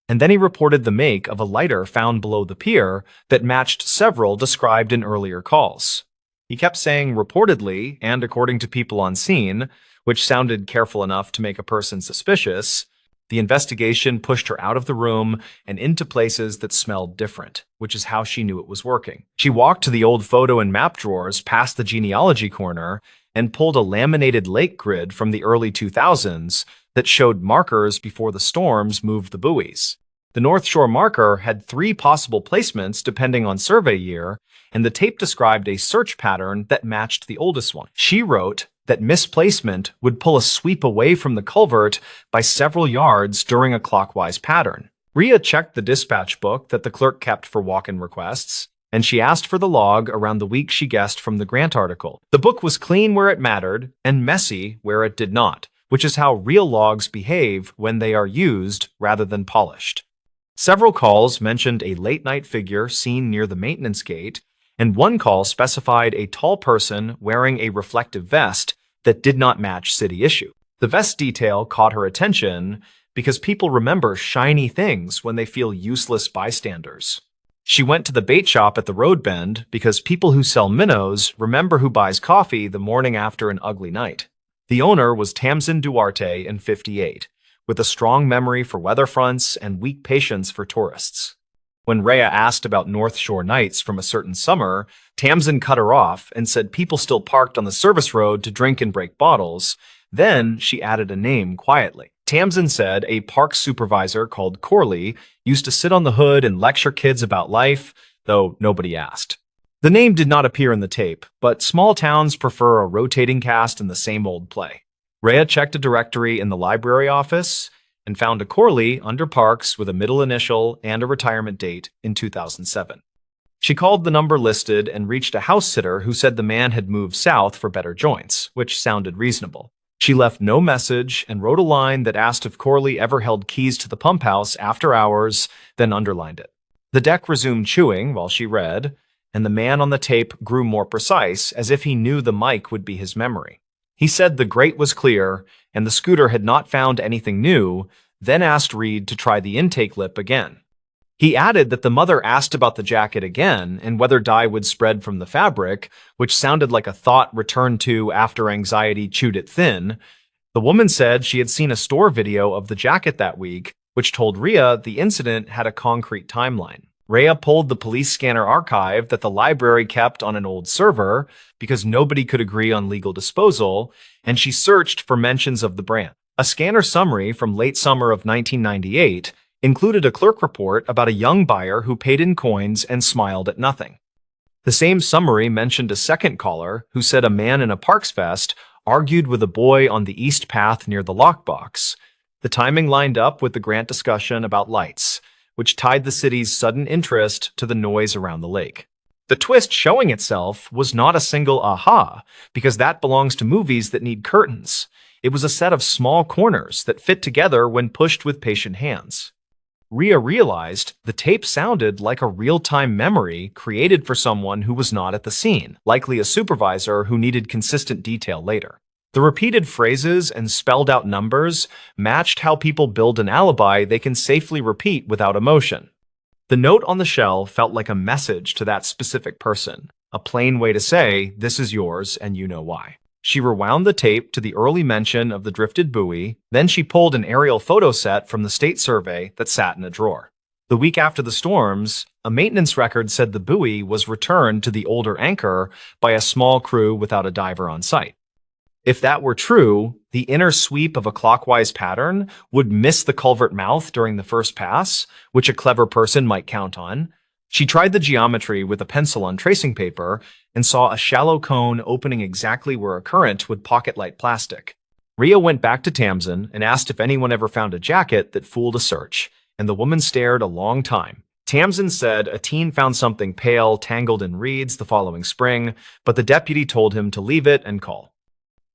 and then he reported the make of a lighter found below the pier that matched several described in earlier calls. He kept saying reportedly and according to people on scene, which sounded careful enough to make a person suspicious. The investigation pushed her out of the room and into places that smelled different, which is how she knew it was working. She walked to the old photo and map drawers past the genealogy corner and pulled a laminated lake grid from the early 2000s that showed markers before the storms moved the buoys. The North Shore marker had 3 possible placements depending on survey year, and the tape described a search pattern that matched the oldest one. She wrote that misplacement would pull a sweep away from the culvert by several yards during a clockwise pattern. Rhea checked the dispatch book that the clerk kept for walk-in requests, and she asked for the log around the week she guessed from the grant article. The book was clean where it mattered and messy where it did not, which is how real logs behave when they are used rather than polished. Several calls mentioned a late-night figure seen near the maintenance gate, and one call specified a tall person wearing a reflective vest that did not match city issue. The vest detail caught her attention because people remember shiny things when they feel useless bystanders. She went to the bait shop at the road bend because people who sell minnows remember who buys coffee the morning after an ugly night. The owner was Tamsin Duarte in 58, with a strong memory for weather fronts and weak patience for tourists. When Rhea asked about North Shore nights from a certain summer, Tamsin cut her off and said people still parked on the service road to drink and break bottles. Then she added a name quietly. Tamsin said a park supervisor called Corley used to sit on the hood and lecture kids about life, though nobody asked. The name did not appear in the tape, but small towns prefer a rotating cast in the same old play. Rhea checked a directory in the library office and found a Corley under Parks with a middle initial and a retirement date in 2007. She called the number listed and reached a house sitter who said the man had moved south for better joints, which sounded reasonable. She left no message and wrote a line that asked if Corley ever held keys to the pump house after hours, then underlined it. The deck resumed chewing while she read, and the man on the tape grew more precise, as if he knew the mic would be his memory. He said the grate was clear and the scooter had not found anything new, then asked Reed to try the intake lip again. He added that the mother asked about the jacket again and whether dye would spread from the fabric, which sounded like a thought returned to after anxiety chewed it thin. The woman said she had seen a store video of the jacket that week, which told Rhea the incident had a concrete timeline. Rhea pulled the police scanner archive that the library kept on an old server because nobody could agree on legal disposal, and she searched for mentions of the brand. A scanner summary from late summer of 1998 included a clerk report about a young buyer who paid in coins and smiled at nothing. The same summary mentioned a second caller who said a man in a Parks vest argued with a boy on the east path near the lockbox. The timing lined up with the grant discussion about lights, which tied the city's sudden interest to the noise around the lake. The twist showing itself was not a single aha, because that belongs to movies that need curtains. It was a set of small corners that fit together when pushed with patient hands. Rhea realized the tape sounded like a real-time memory created for someone who was not at the scene, likely a supervisor who needed consistent detail later. The repeated phrases and spelled-out numbers matched how people build an alibi they can safely repeat without emotion. The note on the shell felt like a message to that specific person, a plain way to say, "This is yours and you know why." She rewound the tape to the early mention of the drifted buoy, then she pulled an aerial photo set from the state survey that sat in a drawer. The week after the storms, a maintenance record said the buoy was returned to the older anchor by a small crew without a diver on site. If that were true, the inner sweep of a clockwise pattern would miss the culvert mouth during the first pass, which a clever person might count on. She tried the geometry with a pencil on tracing paper and saw a shallow cone opening exactly where a current would pocket light plastic. Rhea went back to Tamsin and asked if anyone ever found a jacket that fooled a search, and the woman stared a long time. Tamsin said a teen found something pale tangled in reeds the following spring, but the deputy told him to leave it and call.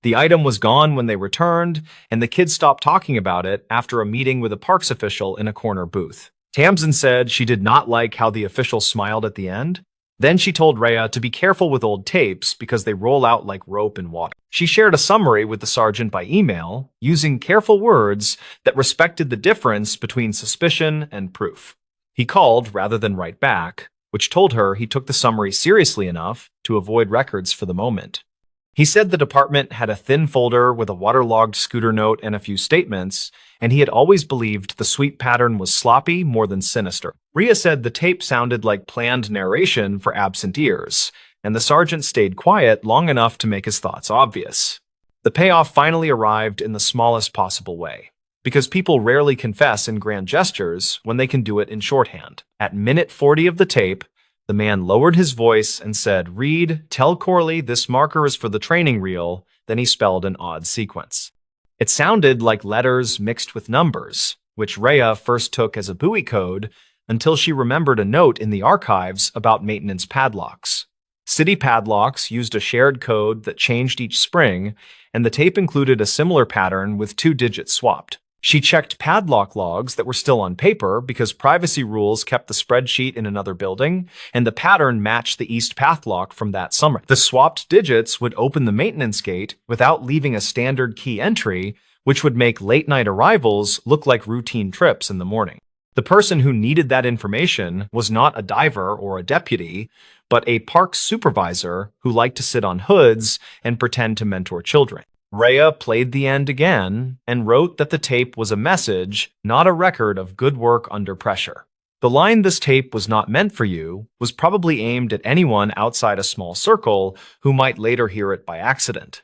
The item was gone when they returned, and the kids stopped talking about it after a meeting with a parks official in a corner booth. Tamsin said she did not like how the official smiled at the end. Then she told Rhea to be careful with old tapes because they roll out like rope in water. She shared a summary with the sergeant by email, using careful words that respected the difference between suspicion and proof. He called rather than write back, which told her he took the summary seriously enough to avoid records for the moment. He said the department had a thin folder with a waterlogged scooter note and a few statements, and he had always believed the sweep pattern was sloppy more than sinister. Rhea said the tape sounded like planned narration for absent ears, and the sergeant stayed quiet long enough to make his thoughts obvious. The payoff finally arrived in the smallest possible way, because people rarely confess in grand gestures when they can do it in shorthand. At minute 40 of the tape, the man lowered his voice and said, "Reed, tell Corley this marker is for the training reel." Then he spelled an odd sequence. It sounded like letters mixed with numbers, which Rhea first took as a buoy code until she remembered a note in the archives about maintenance padlocks. City padlocks used a shared code that changed each spring, and the tape included a similar pattern with 2 digits swapped. She checked padlock logs that were still on paper because privacy rules kept the spreadsheet in another building, and the pattern matched the east padlock from that summer. The swapped digits would open the maintenance gate without leaving a standard key entry, which would make late-night arrivals look like routine trips in the morning. The person who needed that information was not a diver or a deputy, but a park supervisor who liked to sit on hoods and pretend to mentor children. Rhea played the end again and wrote that the tape was a message, not a record of good work under pressure. The line "this tape was not meant for you" was probably aimed at anyone outside a small circle who might later hear it by accident.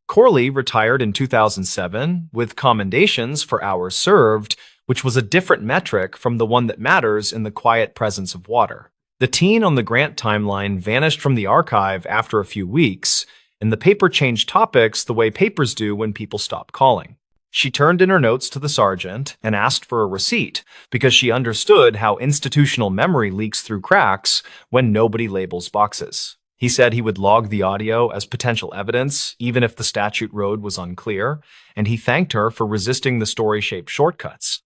Corley retired in 2007 with commendations for hours served, which was a different metric from the one that matters in the quiet presence of water. The teen on the grant timeline vanished from the archive after a few weeks, and the paper changed topics the way papers do when people stop calling. She turned in her notes to the sergeant and asked for a receipt because she understood how institutional memory leaks through cracks when nobody labels boxes. He said he would log the audio as potential evidence, even if the statute road was unclear, and he thanked her for resisting the story-shaped shortcuts.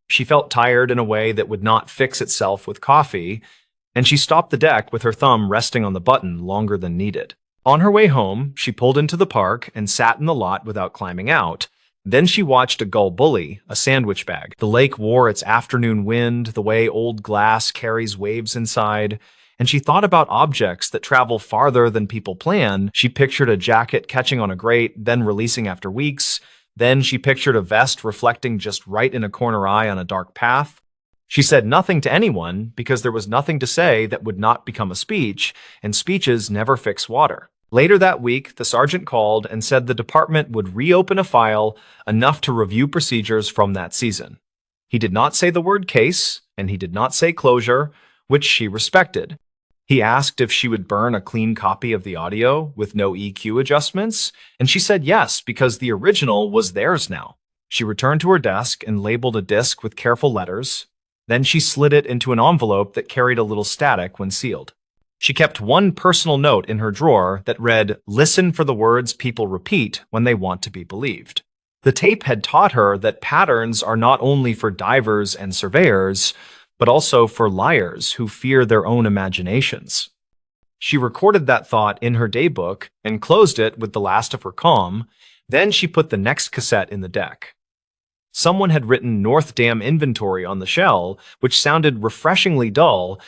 She felt tired in a way that would not fix itself with coffee, and she stopped the deck with her thumb resting on the button longer than needed. On her way home, she pulled into the park and sat in the lot without climbing out, Then she watched a gull bully a sandwich bag. The lake wore its afternoon wind, the way old glass carries waves inside, and she thought about objects that travel farther than people plan. She pictured a jacket catching on a grate, then releasing after weeks. Then she pictured a vest reflecting just right in a corner eye on a dark path. She said nothing to anyone because there was nothing to say that would not become a speech, and speeches never fix water. Later that week, the sergeant called and said the department would reopen a file enough to review procedures from that season. He did not say the word case, and he did not say closure, which she respected. He asked if she would burn a clean copy of the audio with no EQ adjustments, and she said yes because the original was theirs now. She returned to her desk and labeled a disc with careful letters. Then she slid it into an envelope that carried a little static when sealed. She kept one personal note in her drawer that read, "Listen for the words people repeat when they want to be believed." The tape had taught her that patterns are not only for divers and surveyors, but also for liars who fear their own imaginations. She recorded that thought in her daybook and closed it with the last of her calm. Then she put the next cassette in the deck. Someone had written North Dam Inventory on the shell, which sounded refreshingly dull.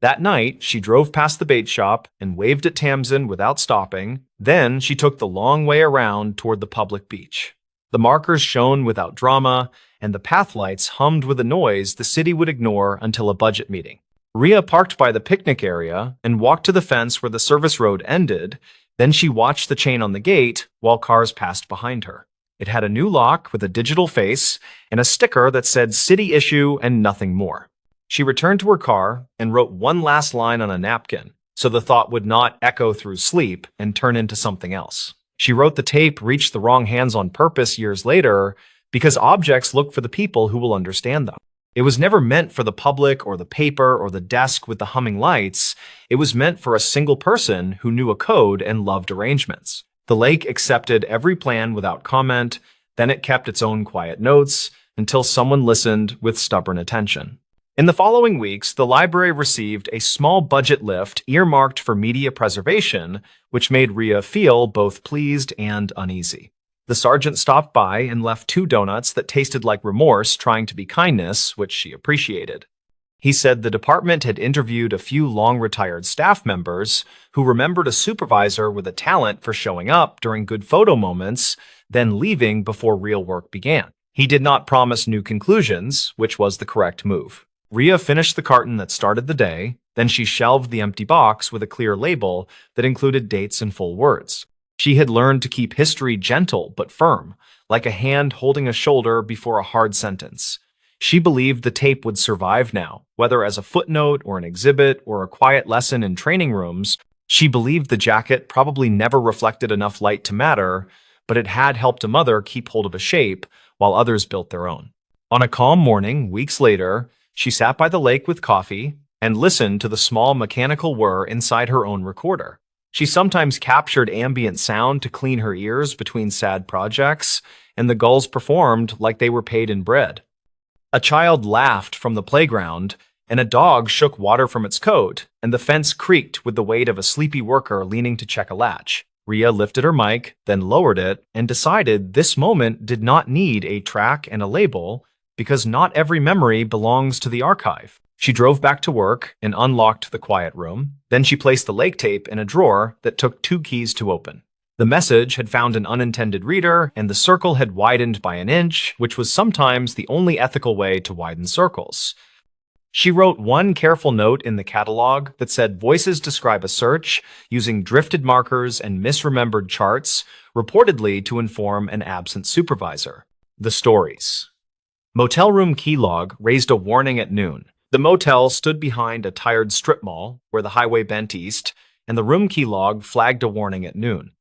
That night, she drove past the bait shop and waved at Tamsin without stopping. Then she took the long way around toward the public beach. The markers shone without drama, and the path lights hummed with a noise the city would ignore until a budget meeting. Rhea parked by the picnic area and walked to the fence where the service road ended. Then she watched the chain on the gate while cars passed behind her. It had a new lock with a digital face and a sticker that said city issue and nothing more. She returned to her car and wrote one last line on a napkin so the thought would not echo through sleep and turn into something else. She wrote the tape reached the wrong hands on purpose years later because objects look for the people who will understand them. It was never meant for the public or the paper or the desk with the humming lights. It was meant for a single person who knew a code and loved arrangements. The lake accepted every plan without comment. Then it kept its own quiet notes until someone listened with stubborn attention. In the following weeks, the library received a small budget lift earmarked for media preservation, which made Rhea feel both pleased and uneasy. The sergeant stopped by and left 2 donuts that tasted like remorse trying to be kindness, which she appreciated. He said the department had interviewed a few long-retired staff members who remembered a supervisor with a talent for showing up during good photo moments, then leaving before real work began. He did not promise new conclusions, which was the correct move. Rhea finished the carton that started the day, then she shelved the empty box with a clear label that included dates and full words. She had learned to keep history gentle but firm, like a hand holding a shoulder before a hard sentence. She believed the tape would survive now, whether as a footnote or an exhibit or a quiet lesson in training rooms. She believed the jacket probably never reflected enough light to matter, but it had helped a mother keep hold of a shape while others built their own. On a calm morning, weeks later, she sat by the lake with coffee and listened to the small mechanical whir inside her own recorder. She sometimes captured ambient sound to clean her ears between sad projects, and the gulls performed like they were paid in bread. A child laughed from the playground, and a dog shook water from its coat, and the fence creaked with the weight of a sleepy worker leaning to check a latch. Rhea lifted her mic, then lowered it, and decided this moment did not need a track and a label because not every memory belongs to the archive. She drove back to work and unlocked the quiet room. Then she placed the lake tape in a drawer that took 2 keys to open. The message had found an unintended reader, and the circle had widened by an inch, which was sometimes the only ethical way to widen circles. She wrote one careful note in the catalog that said voices describe a search using drifted markers and misremembered charts, reportedly to inform an absent supervisor. The stories. Motel room key log raised a warning at noon. The motel stood behind a tired strip mall where the highway bent east, and the room key log flagged a warning at noon.